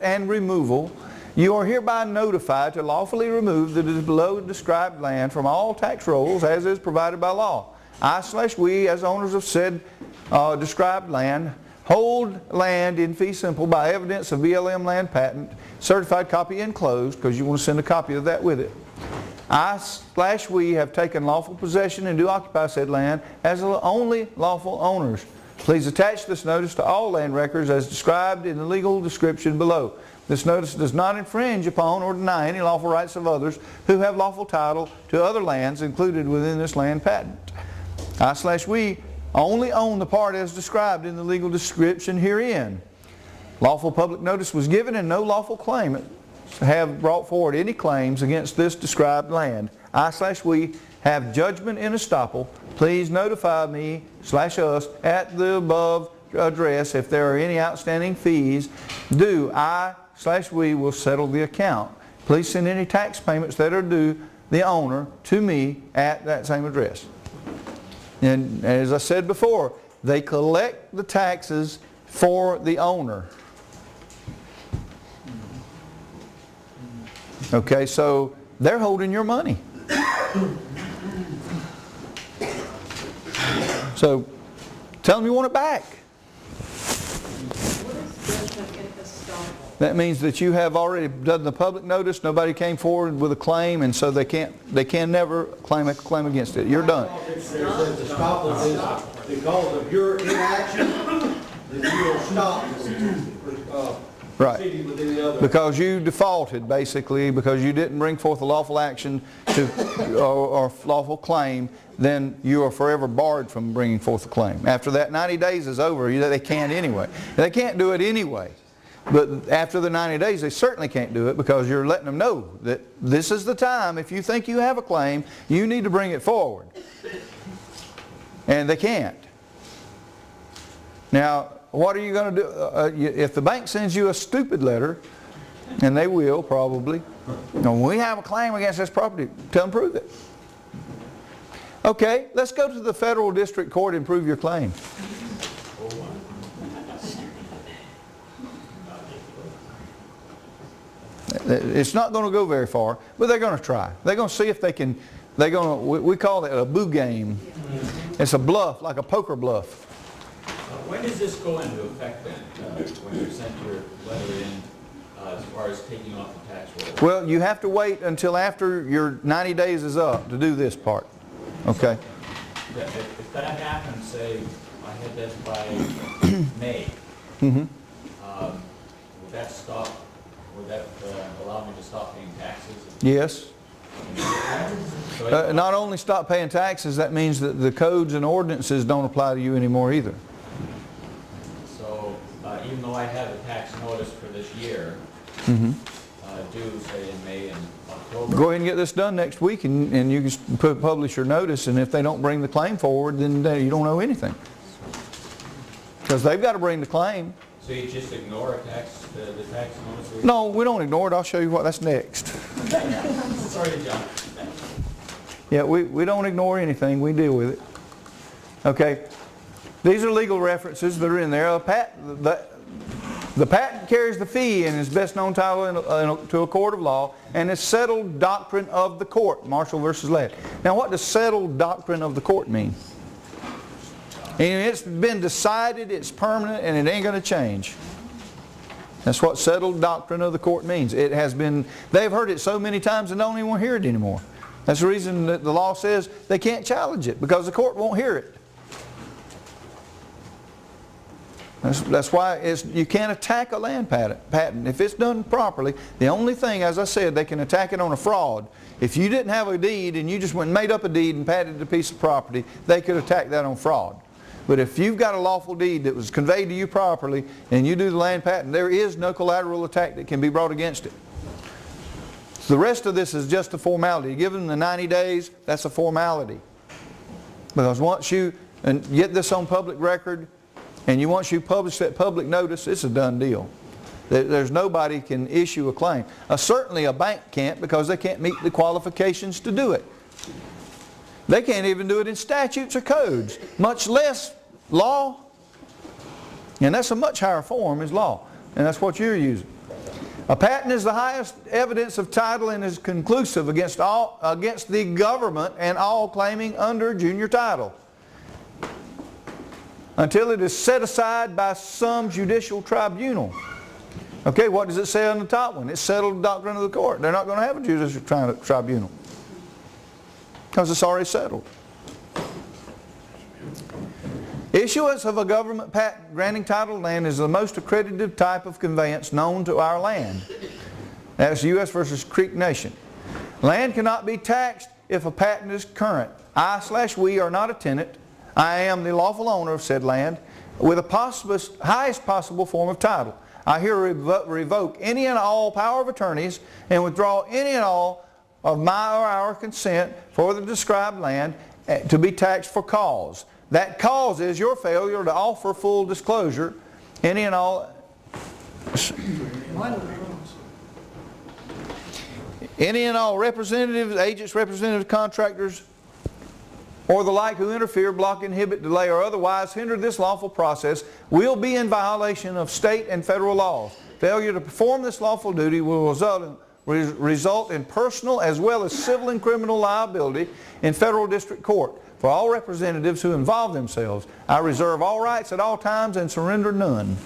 and removal, you are hereby notified to lawfully remove the below described land from all tax rolls as is provided by law. I/we, as owners of said described land, hold land in fee simple by evidence of BLM land patent, certified copy enclosed, because you want to send a copy of that with it. I/we have taken lawful possession and do occupy said land as the only lawful owners. Please attach this notice to all land records as described in the legal description below. This notice does not infringe upon or deny any lawful rights of others who have lawful title to other lands included within this land patent. I/we only own the part as described in the legal description herein. Lawful public notice was given and no lawful claimant have brought forward any claims against this described land. I/we have judgment in estoppel. Please notify me/us at the above address if there are any outstanding fees due. I/we will settle the account. Please send any tax payments that are due the owner to me at that same address. And as I said before, they collect the taxes for the owner. Okay, so they're holding your money. So tell them you want it back. What is judgment in estoppel? That means that you have already done the public notice, nobody came forward with a claim, and so they can never claim against it. You're done. It says to stop it because of your inaction, that you will stop Right. proceeding with any other. Because you defaulted, basically, because you didn't bring forth a lawful action or lawful claim, then you are forever barred from bringing forth a claim. After that 90 days is over, they can't anyway. They can't do it anyway. But after the 90 days, they certainly can't do it because you're letting them know that this is the time. If you think you have a claim, you need to bring it forward. And they can't. Now, what are you going to do? If the bank sends you a stupid letter, and they will probably, we have a claim against this property, tell them prove it. Okay, let's go to the federal district court and prove your claim. It's not going to go very far, but they're going to try. They're going to see if they can, we call it a boo game. It's a bluff, like a poker bluff. When does this go into effect then, when you sent your letter in as far as taking off the tax roll? Well, you have to wait until after your 90 days is up to do this part. Okay? So, if that happens, say, I had that by May, Mm-hmm. would that stop, would that allow me to stop paying taxes? Yes. So Not only stop paying taxes, that means that the codes and ordinances don't apply to you anymore either. So even though I have a tax notice for this year, Mm-hmm. due, say, in May and October. Go ahead and get this done next week, and you can publish your notice, and if they don't bring the claim forward, then you don't owe anything. Because they've got to bring the claim. So you just ignore the tax notice? No, we don't ignore it. I'll show you what that's next. Sorry, John. Yeah, we don't ignore anything. We deal with it. Okay. These are legal references that are in there. The patent carries the fee in its best known title to a court of law, and is settled doctrine of the court, Marshall versus Ladd. Now, what does settled doctrine of the court mean? And it's been decided, it's permanent, and it ain't going to change. That's what settled doctrine of the court means. It has been, they've heard it so many times and don't even want to hear it anymore. That's the reason that the law says they can't challenge it, because the court won't hear it. That's why you can't attack a land patent. If it's done properly, the only thing, as I said, they can attack it on a fraud. If you didn't have a deed and you just went and made up a deed and patented a piece of property, they could attack that on fraud. But if you've got a lawful deed that was conveyed to you properly and you do the land patent, there is no collateral attack that can be brought against it. So the rest of this is just a formality. Give them the 90 days, that's a formality. Because once you get this on public record, and once you publish that public notice, it's a done deal. There's nobody can issue a claim. Certainly a bank can't, because they can't meet the qualifications to do it. They can't even do it in statutes or codes, much less law. And that's a much higher form is law. And that's what you're using. A patent is the highest evidence of title and is conclusive against the government and all claiming under junior title, until it is set aside by some judicial tribunal. Okay, what does it say on the top one? It's settled doctrine of the court. They're not going to have a judicial tribunal, because it's already settled. Issuance of a government patent granting title to land is the most accredited type of conveyance known to our land. That's U.S. versus Creek Nation. Land cannot be taxed if a patent is current. I/we are not a tenant. I am the lawful owner of said land with a highest possible form of title. I here revoke any and all power of attorneys and withdraw any and all of my or our consent for the described land to be taxed for cause. That cause is your failure to offer full disclosure. Any and all representatives, agents, representatives, contractors, or the like who interfere, block, inhibit, delay, or otherwise hinder this lawful process will be in violation of state and federal laws. Failure to perform this lawful duty will result in result in personal as well as civil and criminal liability in federal district court for all representatives who involve themselves. I reserve all rights at all times and surrender none.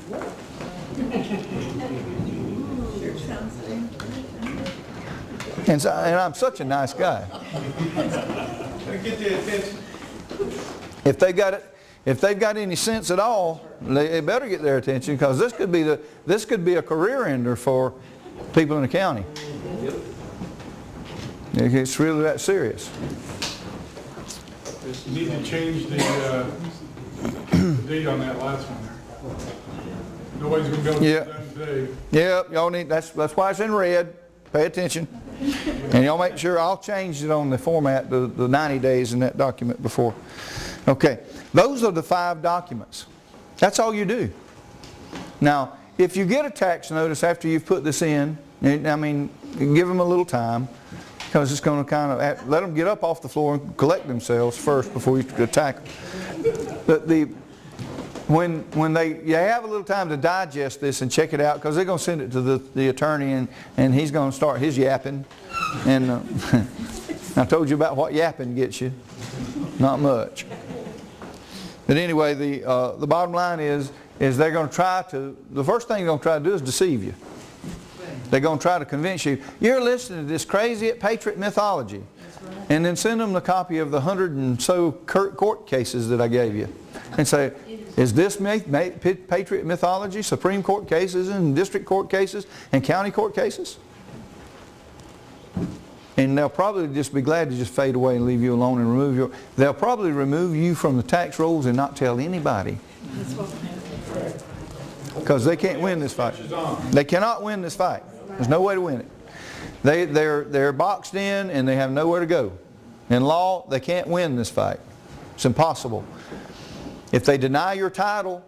And I'm such a nice guy. Get the attention. If they've got any sense at all, they better get their attention, because this could be a career ender for people in the county. It's really that serious. You need to change the date on that last one there. Nobody's going to go today. Yep, y'all need, that's why it's in red. Pay attention. And y'all make sure, I'll change it on the format, the 90 days in that document before. Okay, those are the 5 documents. That's all you do. Now, if you get a tax notice after you've put this in, I mean, give them a little time, because it's going to kind of, let them get up off the floor and collect themselves first before you attack them. When you have a little time to digest this and check it out, because they're going to send it to the attorney, and he's going to start his yapping. And I told you about what yapping gets you. Not much. But anyway, the bottom line is they're going to try to, the first thing they're going to try to do is deceive you. They're going to try to convince you, you're listening to this crazy Patriot mythology. And then send them the copy of the 100 and so court cases that I gave you. And say, is this Patriot mythology, Supreme Court cases and district court cases and county court cases? And they'll probably just be glad to just fade away and leave you alone and they'll probably remove you from the tax rolls and not tell anybody. Because they can't win this fight. They cannot win this fight. There's no way to win it. They're boxed in and they have nowhere to go. In law, they can't win this fight. It's impossible. If they deny your title,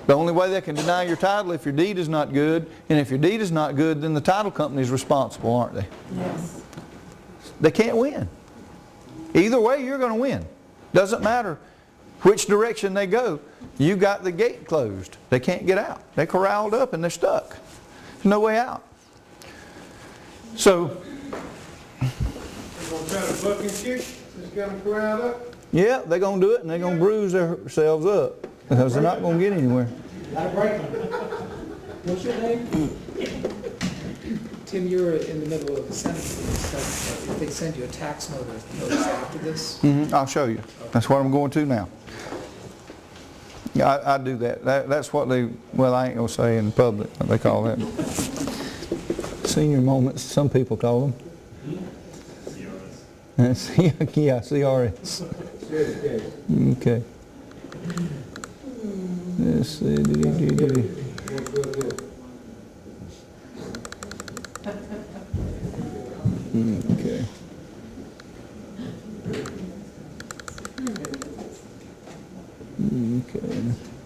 the only way they can deny your title if your deed is not good, and if your deed is not good, then the title company is responsible, aren't they? Yes. They can't win. Either way, you're going to win. Doesn't matter which direction they go. You got the gate closed. They can't get out. They're corralled up and they're stuck. There's no way out. So, They're going to try to buck and kick, just got them corralled up. yeah, they're going to do it, and they're going to bruise themselves up, because they're not going to get anywhere. That'll break them. What's your name? Tim, you're in the middle of the sentencing stuff. If they send you a tax notice after this? I'll show you. That's what I'm going to now. Yeah, I do that. That's what they, well, I ain't going to say in public what they call that. Senior moments, some people call them. Yeah, CRS. Okay. Let's see.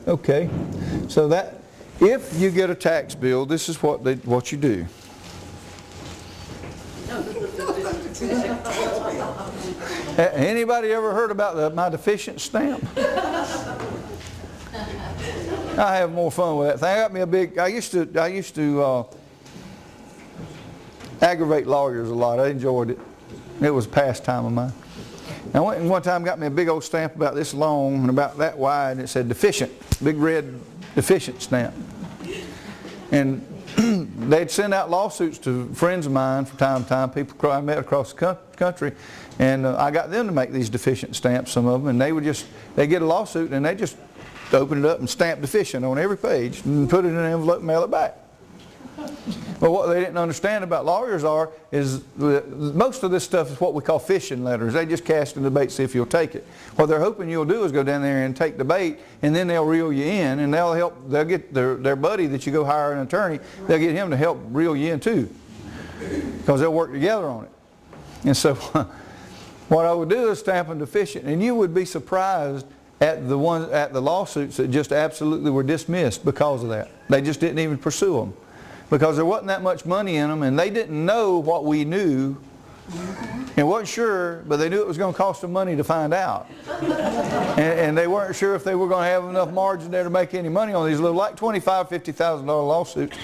Okay. Okay. So that, if you get a tax bill, this is what you do. Anybody ever heard about my deficient stamp? I have more fun with that thing. I got me a big. I used to aggravate lawyers a lot. I enjoyed it. It was a pastime of mine. I went and one time got me a big old stamp about this long and about that wide, and it said deficient, big red deficient stamp. And they'd send out lawsuits to friends of mine from time to time, people I met across the country, and I got them to make these deficient stamps, some of them, and they'd get a lawsuit and they just open it up and stamp deficient on every page and put it in an envelope and mail it back. Well, what they didn't understand about lawyers is most of this stuff is what we call fishing letters. They just cast in the bait, see if you'll take it. What they're hoping you'll do is go down there and take the bait, and then they'll reel you in, and they'll get their buddy that you go hire an attorney, they'll get him to help reel you in too, because they'll work together on it. And so what I would do is stamp them deficient, and you would be surprised at the lawsuits that just absolutely were dismissed because of that. They just didn't even pursue them, because there wasn't that much money in them, and they didn't know what we knew And wasn't sure, but they knew it was going to cost them money to find out. And they weren't sure if they were going to have enough margin there to make any money on these little, like $25,000, $50,000 lawsuits.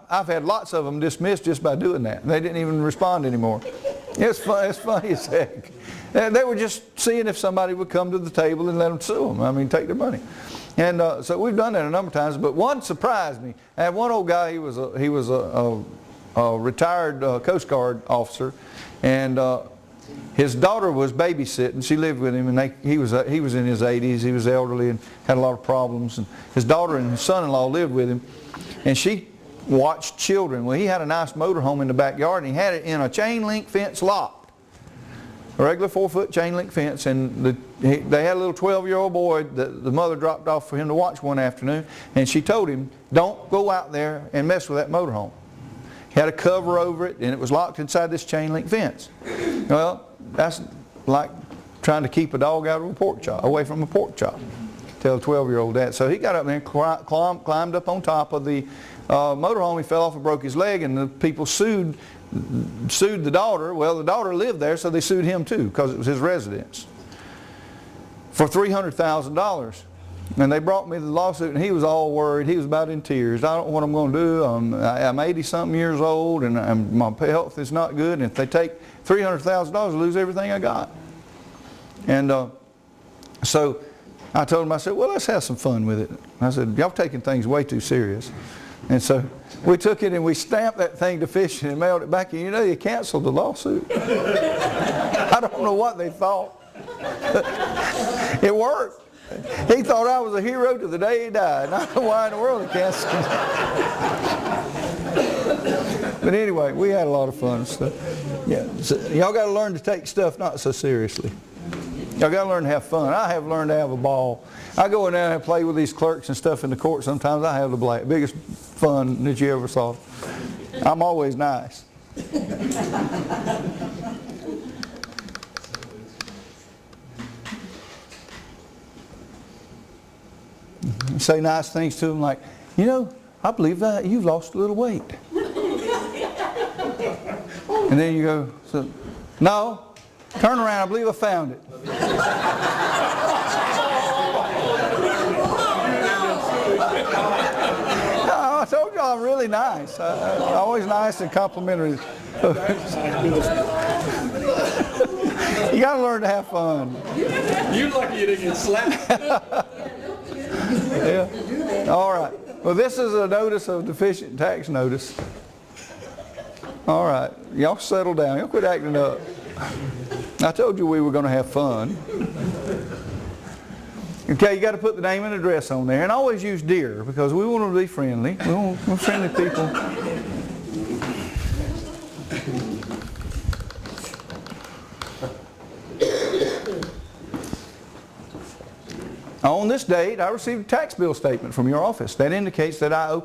I've had lots of them dismissed just by doing that. They didn't even respond anymore. It's funny as heck. They were just seeing if somebody would come to the table and let them sue them. I mean, take their money. And so we've done that a number of times. But one surprised me. I had one old guy. He was a retired Coast Guard officer, and his daughter was babysitting. She lived with him, and he was in his 80s. He was elderly and had a lot of problems. And his daughter and his son-in-law lived with him, and she watched children. Well, he had a nice motorhome in the backyard, and he had it in a chain link fence locked. A regular 4-foot chain link fence, and they had a little 12-year-old boy that the mother dropped off for him to watch one afternoon, and she told him, don't go out there and mess with that motorhome. He had a cover over it, and it was locked inside this chain link fence. Well, that's like trying to keep a dog out of a pork chop, away from a pork chop. Tell a 12-year-old that. So he got up there and climbed up on top of the motorhome. He fell off and broke his leg, and the people sued the daughter. Well, the daughter lived there, so they sued him too because it was his residence for $300,000. And they brought me the lawsuit, and he was all worried. He was about in tears. I don't know what I'm going to do. I'm 80-something years old, and my health is not good. And if they take $300,000, I lose everything I got. And so I told him, I said, well, let's have some fun with it. I said, y'all taking things way too serious. And so we took it and we stamped that thing to fishing and mailed it back. And you know, they canceled the lawsuit. I don't know what they thought. It worked. He thought I was a hero to the day he died. I don't know why in the world he canceled it. But anyway, we had a lot of fun and stuff. Yeah, so y'all got to learn to take stuff not so seriously. Y'all got to learn to have fun. I have learned to have a ball. I go in there and play with these clerks and stuff in the court. Sometimes I have the biggest fun that you ever saw. I'm always nice. Say nice things to them like, you know, I believe that you've lost a little weight. And then you go, so, no, turn around, I believe I found it. No, I told you I'm really nice. I'm always nice and complimentary. You got to learn to have fun. You're lucky you didn't get slapped. Yeah. All right. Well, this is a notice of deficient tax notice. All right. Y'all settle down. Y'all quit acting up. I told you we were going to have fun. Okay, you got to put the name and address on there. And always use dear because we want to be friendly. We want friendly people. On this date, I received a tax bill statement from your office that indicates that I owe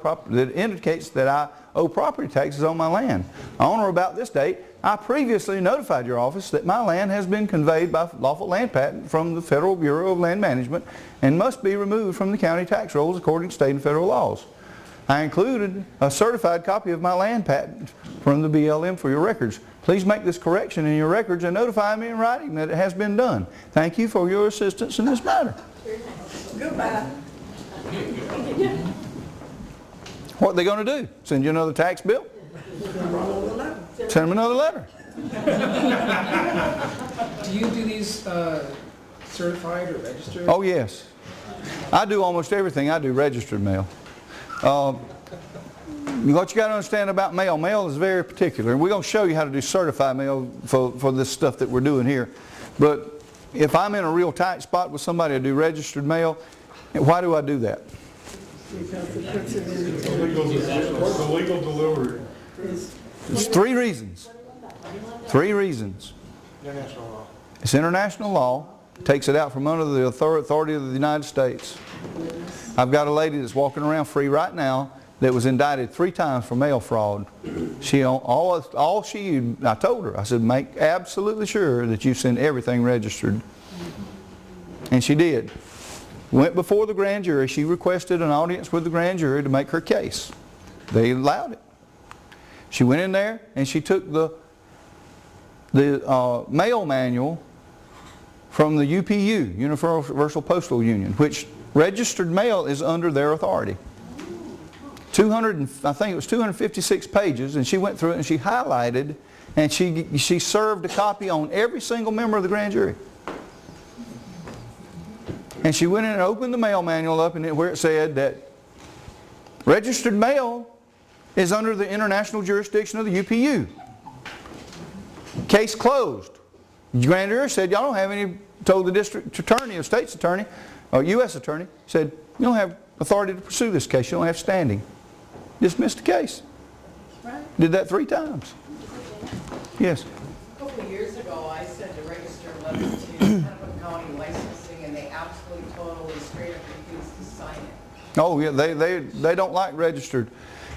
property taxes on my land. On or about this date, I previously notified your office that my land has been conveyed by lawful land patent from the Federal Bureau of Land Management and must be removed from the county tax rolls according to state and federal laws. I included a certified copy of my land patent from the BLM for your records. Please make this correction in your records and notify me in writing that it has been done. Thank you for your assistance in this matter. Goodbye. What are they going to do? Send you another tax bill? Send them another letter. Do you do these certified or registered? Oh, yes. I do almost everything. I do registered mail. What you got to understand about mail, mail is very particular. And we're going to show you how to do certified mail for this stuff that we're doing here. But if I'm in a real tight spot with somebody, I do registered mail. Why do I do that? Because it puts it in the legal delivery. It's three reasons. Three reasons. International law. It's international law. It takes it out from under the authority of the United States. I've got a lady that's walking around free right now that was indicted 3 times for mail fraud. I told her, I said, make absolutely sure that you send everything registered. And she did. Went before the grand jury. She requested an audience with the grand jury to make her case. They allowed it. She went in there and she took the the mail manual from the UPU, Universal Postal Union, which registered mail is under their authority. I think it was 256 pages, and she went through it and she highlighted, and she served a copy on every single member of the grand jury. And she went in and opened the mail manual up, and where it said that registered mail is under the international jurisdiction of the UPU. Case closed. The grand jury said, y'all don't have any, told the district attorney or state's attorney or U.S. attorney, said, you don't have authority to pursue this case. You don't have standing. Dismissed the case. Right. Did that 3 times. Yes. A couple of years ago, I sent a registered letter to Hennepin County Licensing, and they absolutely, totally, straight up refused to sign it. Oh yeah, they don't like registered.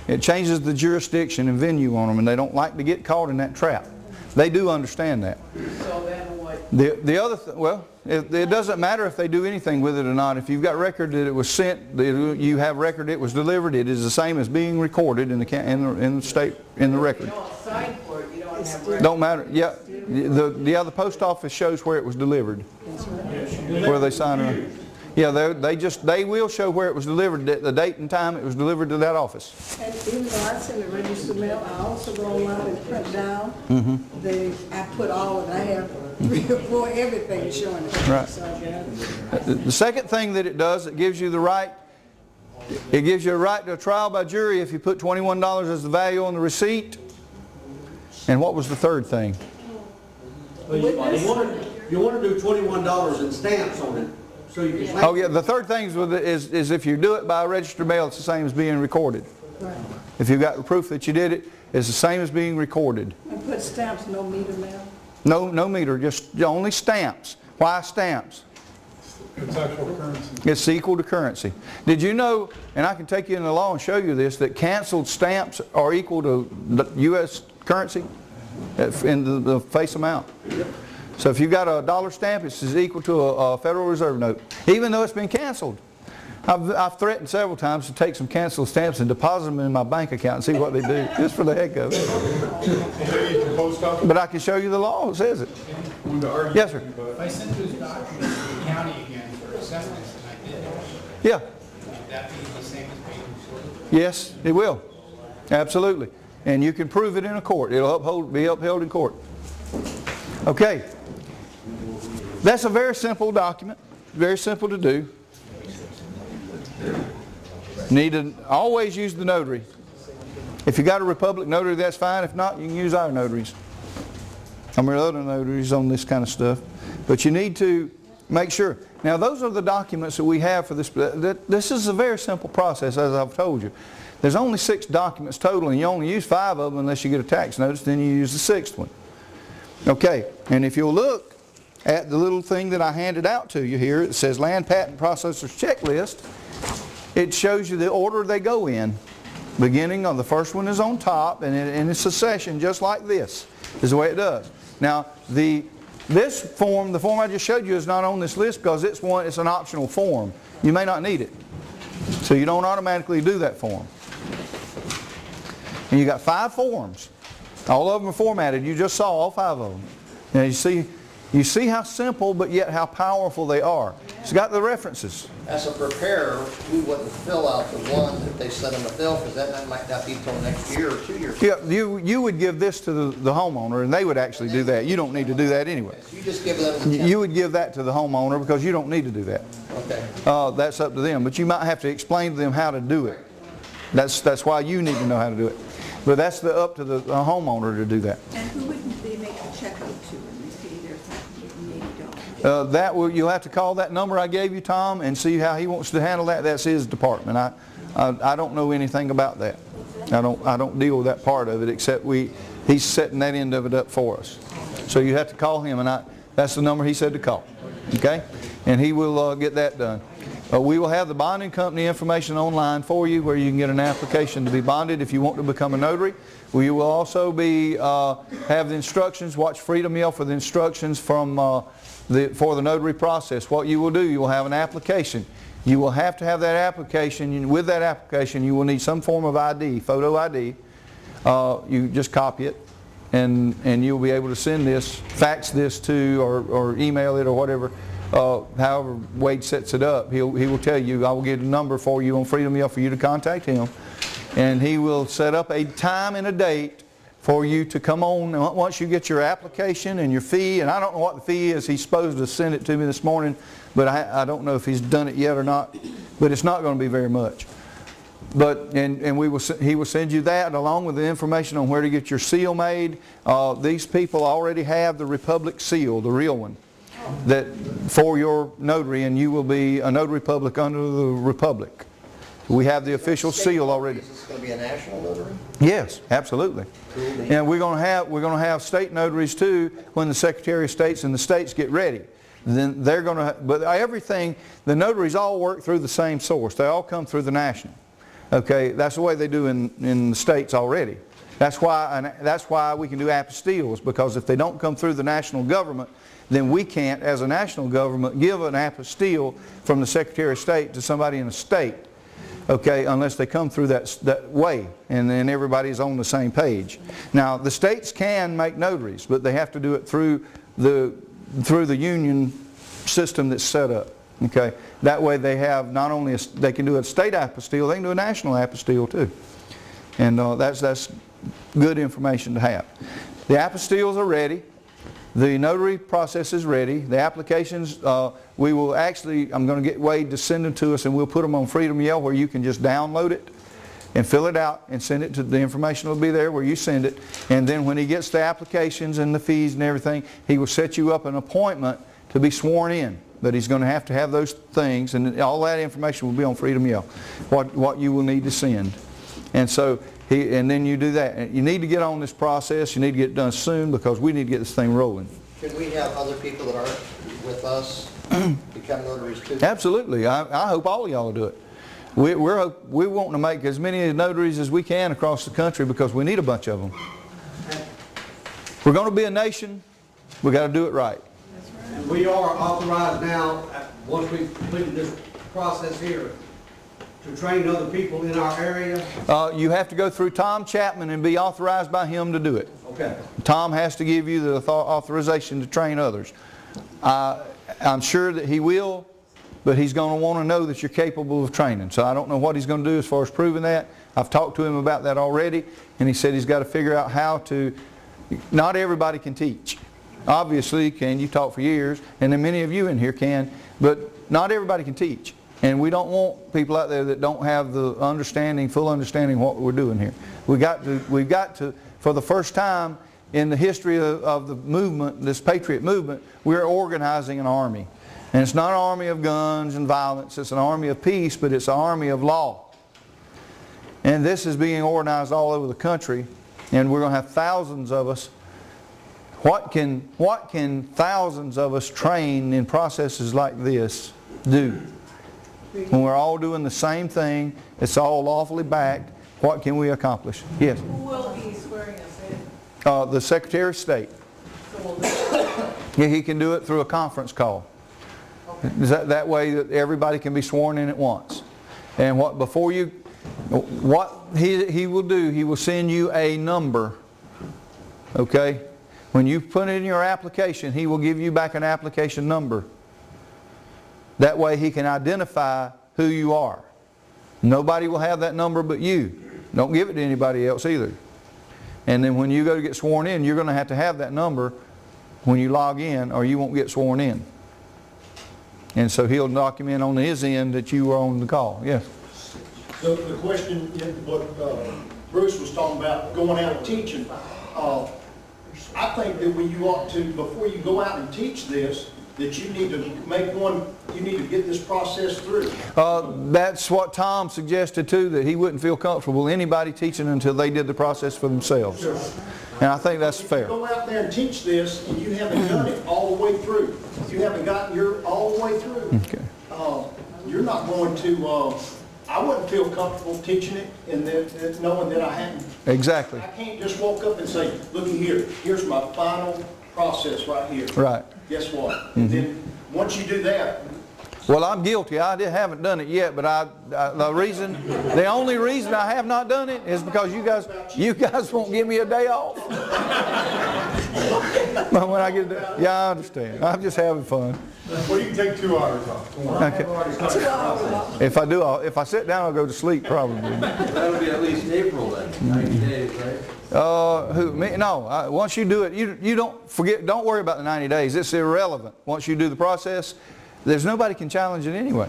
It changes the jurisdiction and venue on them, and they don't like to get caught in that trap. They do understand that. So then what? The other well, it doesn't matter if they do anything with it or not. If you've got record that it was sent, you have record it was delivered, it is the same as being recorded in the state, in the record. You don't sign for it, you don't have record. Don't matter. Yeah, the post office shows where it was delivered. Where they sign it. Yeah, they will show where it was delivered, the date and time it was delivered to that office. And even though I send a registered mail, I also go online and print down. I put all of it. I have 3 or 4 everything showing it. Right. So I got it. The second thing that it does, it gives you the right. It gives you a right to a trial by jury if you put $21 as the value on the receipt. And what was the third thing? Well, you want to do $21 in stamps on it. So you can Oh yeah, the third thing is if you do it by registered mail, it's the same as being recorded. Right. If you've got proof that you did it, it's the same as being recorded. And put stamps, no meter mail. No meter, just only stamps. Why stamps? It's actual currency. It's equal to currency. Did you know, and I can take you in the law and show you this, that canceled stamps are equal to the U.S. currency in the face amount? Yep. So if you've got a dollar stamp, it's equal to a Federal Reserve note, even though it's been canceled. I've threatened several times to take some canceled stamps and deposit them in my bank account and see what they do, just for the heck of it. But I can show you the law, it says it. Yes, sir. If I sent those documents to the county again for acceptance, and I did, Yeah. would that be the same as being recorded? Yes, it will. Absolutely. And you can prove it in a court. It'll be upheld in court. Okay. That's a very simple document. Very simple to do. Need to always use the notary. If you got a Republic notary, that's fine. If not, you can use our notaries. I mean, other notaries on this kind of stuff. But you need to make sure. Now, those are the documents that we have for this. This is a very simple process, as I've told you. There's only 6 documents total, and you only use 5 of them unless you get a tax notice. Then you use the 6th one. Okay, and if you'll look at the little thing that I handed out to you here, it says Land Patent Processors Checklist. It shows you the order they go in. Beginning on the first one is on top, and it's a session just like this, is the way it does. Now, this form, the form I just showed you, is not on this list because it's an optional form. You may not need it. So you don't automatically do that form. And you got 5 forms. All of them are formatted. You just saw all 5 of them. Now you see how simple but yet how powerful they are. It's got the references. As a preparer, we wouldn't fill out the one that they sent in the bill, because that might not be until next year or 2 years. Yeah, you would give this to the homeowner, and they would actually do that. You don't need to do that anyway. So you just give them the You would give that to the homeowner because you don't need to do that. Okay. That's up to them, but you might have to explain to them how to do it. That's why you need to know how to do it. But that's up to the homeowner to do that. And who would they make a check out to when they say they're $580? You'll have to call that number I gave you, Tom, and see how he wants to handle that. That's his department. I don't know anything about that. I don't deal with that part of it, except he's setting that end of it up for us. So you have to call him, and that's the number he said to call. Okay? And he will get that done. We will have the bonding company information online for you, where you can get an application to be bonded if you want to become a notary. We will also have the instructions. Watch Freedom Mail for the instructions for the notary process. What you will do, you will have an application. You will have to have that application. With that application, you will need some form of ID, photo ID. You just copy it, and you'll be able to send this, fax this to, or email it or whatever, however Wade sets it up. He will tell you, I will get a number for you on Freedom Yell for you to contact him, and he will set up a time and a date for you to come on. And once you get your application and your fee, and I don't know what the fee is, he's supposed to send it to me this morning, but I don't know if he's done it yet or not, but it's not going to be very much. But and he will send you that along with the information on where to get your seal made. These people already have the Republic seal, the real one, that for your notary, and you will be a notary public under the Republic. We have the official seal already. Is this going to be a national notary? Yes, absolutely. And we're going to have state notaries too when the Secretary of States and the states get ready. Then they're going to, but everything, the notaries all work through the same source. They all come through the national. Okay, that's the way they do in the states already. That's why we can do apostilles, because if they don't come through the national government, then we can't, as a national government, give an apostille from the Secretary of State to somebody in a state. Okay, unless they come through that way, and then everybody's on the same page. Now, the states can make notaries, but they have to do it through the union system that's set up. Okay, that way they have not only they can do a state apostille, they can do a national apostille too, and that's good information to have. The apostilles are ready. The notary process is ready. The applications, we will actually, I'm going to get Wade to send them to us, and we'll put them on Freedom Yell where you can just download it and fill it out and send it to, the information will be there where you send it. And then when he gets the applications and the fees and everything, he will set you up an appointment to be sworn in. But he's going to have those things, and all that information will be on Freedom Yell, what you will need to send. And so, and then you do that. And you need to get on this process. You need to get it done soon, because we need to get this thing rolling. Can we have other people that aren't with us become notaries too? Absolutely. I hope all of y'all will do it. We're wanting to make as many notaries as we can across the country, because we need a bunch of them. We're going to be a nation. We've got to do it right. And we are authorized now, once we've completed this process here, to train other people in our area? You have to go through Tom Chapman and be authorized by him to do it. Okay. Tom has to give you the authorization to train others. I'm sure that he will, but he's going to want to know that you're capable of training. So I don't know what he's going to do as far as proving that. I've talked to him about that already, and he said he's got to figure out how to, not everybody can teach. Obviously, you taught for years, and then many of you in here can, but not everybody can teach. And we don't want people out there that don't have the understanding, full understanding of what we're doing here. We've got to, for the first time in the history of the movement, this Patriot movement, we're organizing an army. And it's not an army of guns and violence, it's an army of peace, but it's an army of law. And this is being organized all over the country, and we're going to have thousands of us. What can thousands of us train in processes like this do? When we're all doing the same thing, it's all lawfully backed, what can we accomplish? Yes? Who will be swearing us in? The Secretary of State. Yeah, he can do it through a conference call. Okay. That way that everybody can be sworn in at once. And what he will do, he will send you a number. Okay? When you put in your application, he will give you back an application number. That way he can identify who you are. Nobody will have that number but you. Don't give it to anybody else either. And then when you go to get sworn in, you're going to have that number when you log in, or you won't get sworn in. And so he'll document on his end that you were on the call. Yes? So the question, what Bruce was talking about, going out and teaching, I think that you ought to, before you go out and teach this, that you need to you need to get this process through. That's what Tom suggested too, that he wouldn't feel comfortable anybody teaching until they did the process for themselves. Sure. And I think that's fair. Go out there and teach this, and you haven't done it all the way through. You haven't gotten all the way through. Okay. You're not going to, I wouldn't feel comfortable teaching it and knowing that I hadn't. Exactly. I can't just walk up and say, looky here, here's my final process right here. Right. Guess what? And then once you do that, Well, I'm guilty. I haven't done it yet, but the only reason I have not done it is because you guys won't give me a day off. But when I get there, yeah, I understand. I'm just having fun. Well, you can take 2 hours off. Okay. If I sit down, I'll go to sleep probably. That'll be at least April then, 90 days, right? No. Once you do it, you don't worry about the 90 days. It's irrelevant. Once you do the process, there's nobody can challenge it anyway.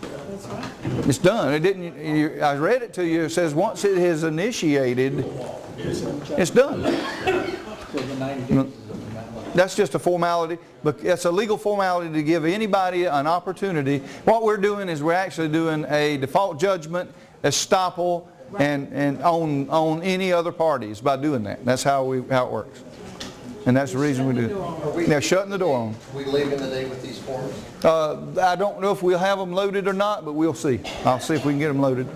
That's right. It's done. I read it to you. It says once it is initiated, it's done. That's just a formality, but it's a legal formality to give anybody an opportunity. What we're doing is we're actually doing a default judgment, estoppel, and on any other parties by doing that. That's how it works. And that's the reason we do it. They're shutting the door on. We leaving today with these forms? I don't know if we'll have them loaded or not, but we'll see. I'll see if we can get them loaded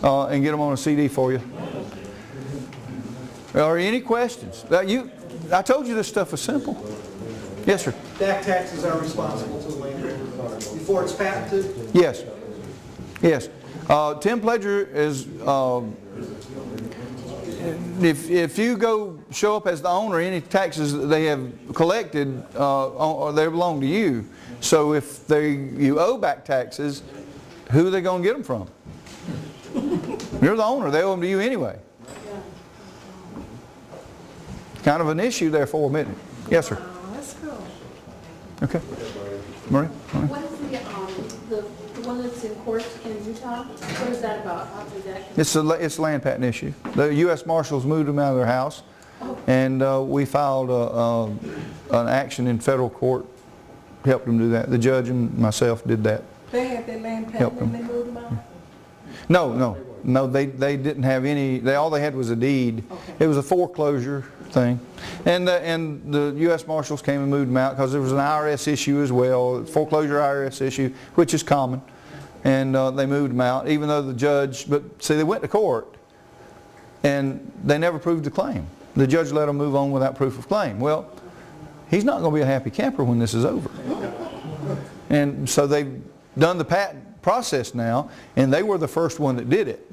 and get them on a CD for you. Are there any questions? I told you this stuff was simple. Yes, sir. Back taxes are responsible to the landowner before it's patented? Yes. Yes. Tim Pledger is, if you go show up as the owner, any taxes that they have collected, they belong to you. So if you owe back taxes, who are they going to get them from? You're the owner. They owe them to you anyway. Kind of an issue there for a minute. Yes, sir. That's cool. Okay. Marie? What is the one that's in court in Utah? What is that about? How did that It's a land patent issue. The U.S. Marshals moved them out of their house, and we filed an action in federal court, helped them do that. The judge and myself did that. They had their land patent and they moved them out? No, they didn't have any, all they had was a deed. Okay. It was a foreclosure thing. And the U.S. Marshals came and moved them out because there was an IRS issue as well, foreclosure IRS issue, which is common. And they moved them out, even though the judge, but see, they went to court and they never proved the claim. The judge let them move on without proof of claim. Well, he's not going to be a happy camper when this is over. And so they've done the patent process now, and they were the first one that did it,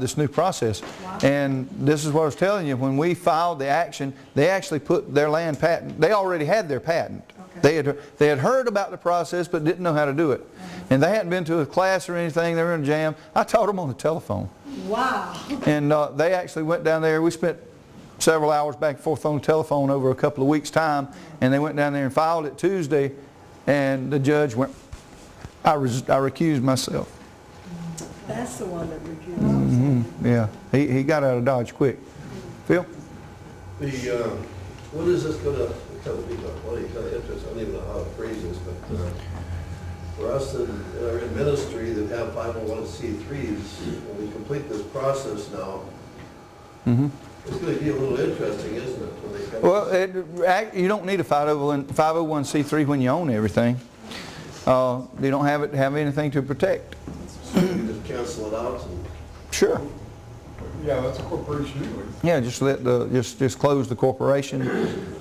this new process. Wow. And this is what I was telling you, when we filed the action, they actually put their land patent, they already had their patent. Okay. They had heard about the process but didn't know how to do it. And they hadn't been to a class or anything, they were in a jam. I taught them on the telephone. Wow. And they actually went down there, we spent several hours back and forth on the telephone over a couple of weeks' time, and they went down there and filed it Tuesday, and the judge went, I recused myself. That's the one that recused himself. Yeah, he got out of Dodge quick. Phil? What is this going to interest? I don't even know how to phrase this, but for us that are in ministry that have 501c3s, when we complete this process now, it's going to be a little interesting, isn't it? When they come well, you don't need a 501c3 when you own everything. You don't have anything to protect. So you just cancel it out? Sure. Yeah, that's a corporation anyway. Yeah, just close the corporation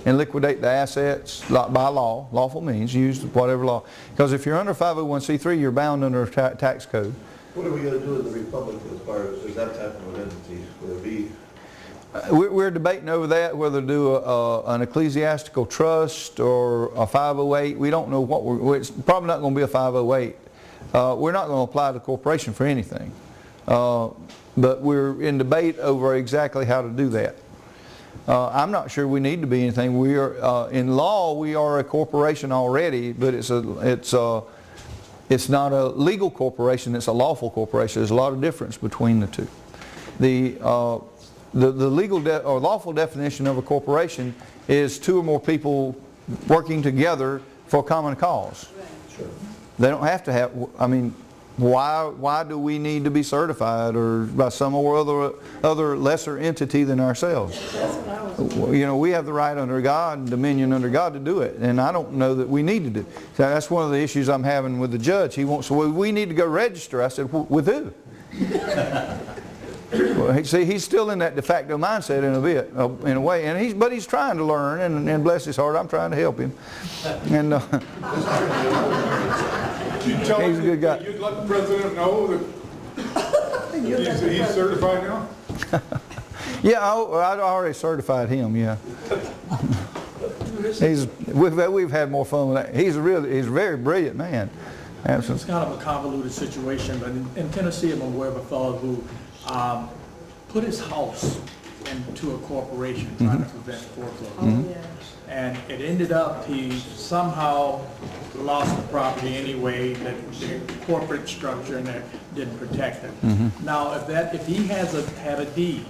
and liquidate the assets by law, lawful means, use whatever law. Because if you're under 501c3, you're bound under a tax code. What are we going to do in the Republic as far as that type of an entity? Will it be? We're debating over that, whether to do an ecclesiastical trust or a 508. We don't know what it's probably not going to be a 508. We're not going to apply to the corporation for anything. But we're in debate over exactly how to do that. I'm not sure we need to be anything. We are, in law, we are a corporation already, but it's not a legal corporation, it's a lawful corporation. There's a lot of difference between the two. The legal or lawful definition of a corporation is two or more people working together for a common cause. Sure. They don't have to have, I mean, why do we need to be certified or by some or other lesser entity than ourselves? You know, we have the right under God and dominion under God to do it, and I don't know that we need to do it. So that's one of the issues I'm having with the judge. He wants, well, we need to go register. I said, with who? Well, see, he's still in that de facto mindset in a way, and but he's trying to learn, and bless his heart, I'm trying to help him. And He's a good guy. You'd let the president know that he's certified now? Yeah, I'd already certified him, yeah. We've had more fun with that. He's a very brilliant man. Absolutely. It's kind of a convoluted situation, but in Tennessee, I'm aware of a fellow who put his house into a corporation trying to prevent foreclosure. And it ended up, he somehow lost the property anyway, that the corporate structure and that didn't protect him. Now, if he had a deed,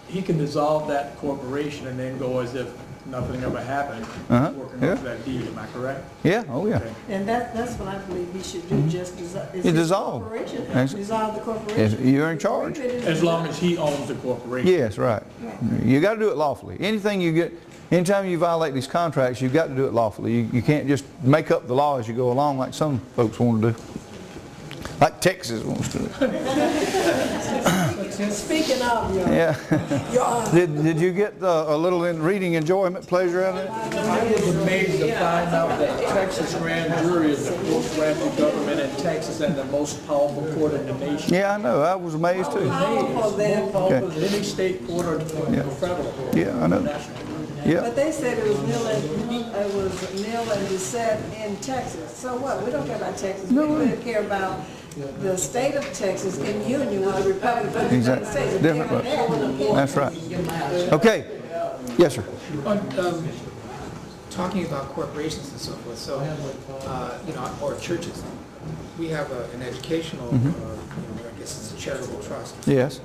he can dissolve that corporation and then go as if nothing ever happened, working off that deed. Am I correct? Yeah, oh yeah. Okay. And that's what I believe he should do, just dissolve the corporation. Dissolve the corporation. You're in charge. As long as he owns the corporation. Yes, right. You got to do it lawfully. Anytime you violate these contracts, you've got to do it lawfully. You can't just make up the law as you go along like some folks want to do. Like Texas wants to do. Speaking of, Yeah. Did you get a little reading enjoyment, pleasure out of it? I was amazed to find out that Texas grand jury is the fourth branch of government in Texas and the most powerful court in the nation. Yeah, I know. I was amazed too. Powerful then. More powerful than any state court or federal court. Yeah, I know. Yeah. But they said it was nil and descent in Texas. So what? We don't care about Texas. We really care about the state of Texas in union with the Republic of the United States. Different. That's right. Okay. Yes, sir. Talking about corporations and so forth, so, or churches, we have an educational, I guess it's a charitable trust. Yes.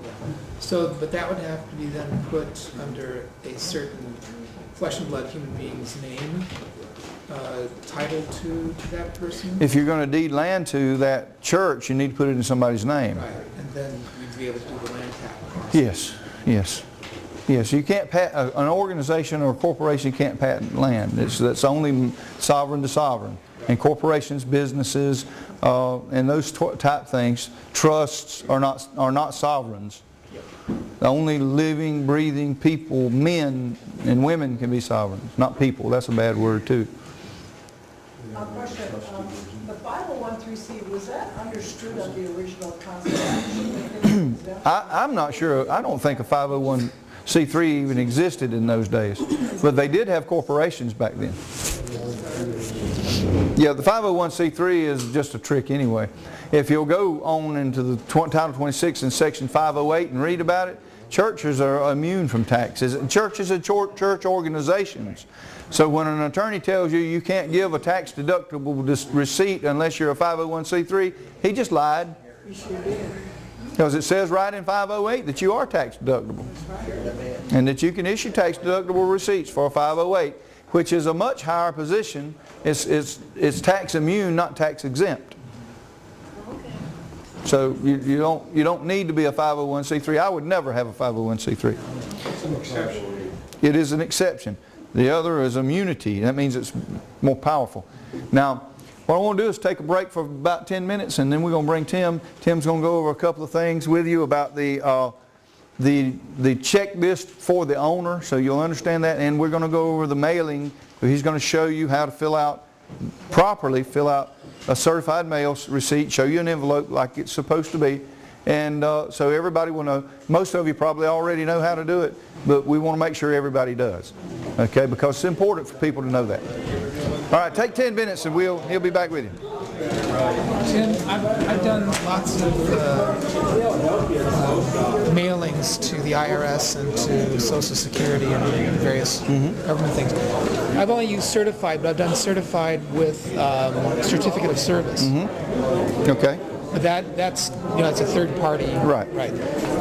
So, but that would have to be then put under a certain flesh and blood human being's name, title to that person. If you're going to deed land to that church, you need to put it in somebody's name. Right, and then you'd be able to do the land tap. Yes, yes. Yes, you can't an organization or a corporation can't patent land. That's only sovereign to sovereign. And corporations, businesses, and those type things, trusts are not sovereigns. Only living, breathing people, men and women can be sovereigns, not people. That's a bad word too. Question, the 501(c), was that understood of the original Constitution? I'm not sure. I don't think a 501c3 even existed in those days. But they did have corporations back then. Yeah, the 501c3 is just a trick anyway. If you'll go on into the Title 26 and Section 508 and read about it, churches are immune from taxes. Churches are church organizations. So when an attorney tells you you can't give a tax deductible receipt unless you're a 501c3, he just lied. Because it says right in 508 that you are tax deductible. And that you can issue tax deductible receipts for a 508, which is a much higher position. It's tax immune, not tax exempt. So you don't need to be a 501c3. I would never have a 501c3. It's an exception. It is an exception. The other is immunity. That means it's more powerful. Now, what I want to do is take a break for about 10 minutes, and then we're going to bring Tim. Tim's going to go over a couple of things with you about the checklist for the owner, so you'll understand that. And we're going to go over the mailing. He's going to show you how to properly fill out a certified mail receipt, show you an envelope like it's supposed to be. And so everybody will know. Most of you probably already know how to do it, but we want to make sure everybody does. Okay, because it's important for people to know that. All right, take 10 minutes and he'll be back with you. Tim, I've done lots of mailings to the IRS and to Social Security and various government things. I've only used certified, but I've done certified with certificate of service. Okay. But that's it's a third party. Right. Right.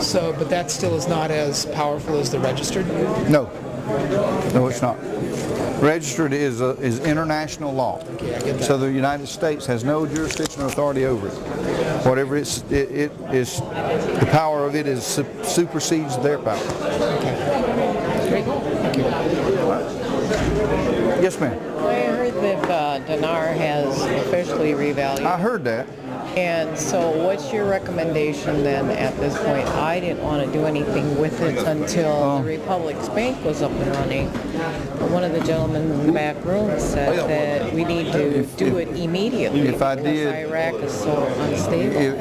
So, but that still is not as powerful as the registered. No. No, it's not. Registered is international law. Okay, I get that. So the United States has no jurisdiction or authority over it. Whatever it is, the power of it supersedes their power. Okay. Great. Thank you. Yes, ma'am. I heard that Dinar has officially revalued. I heard that. And so what's your recommendation then at this point? I didn't want to do anything with it until the Republic's Bank was up and running. But one of the gentlemen in the back room said that we need to do it immediately if I because did- Iraq is so unstable. If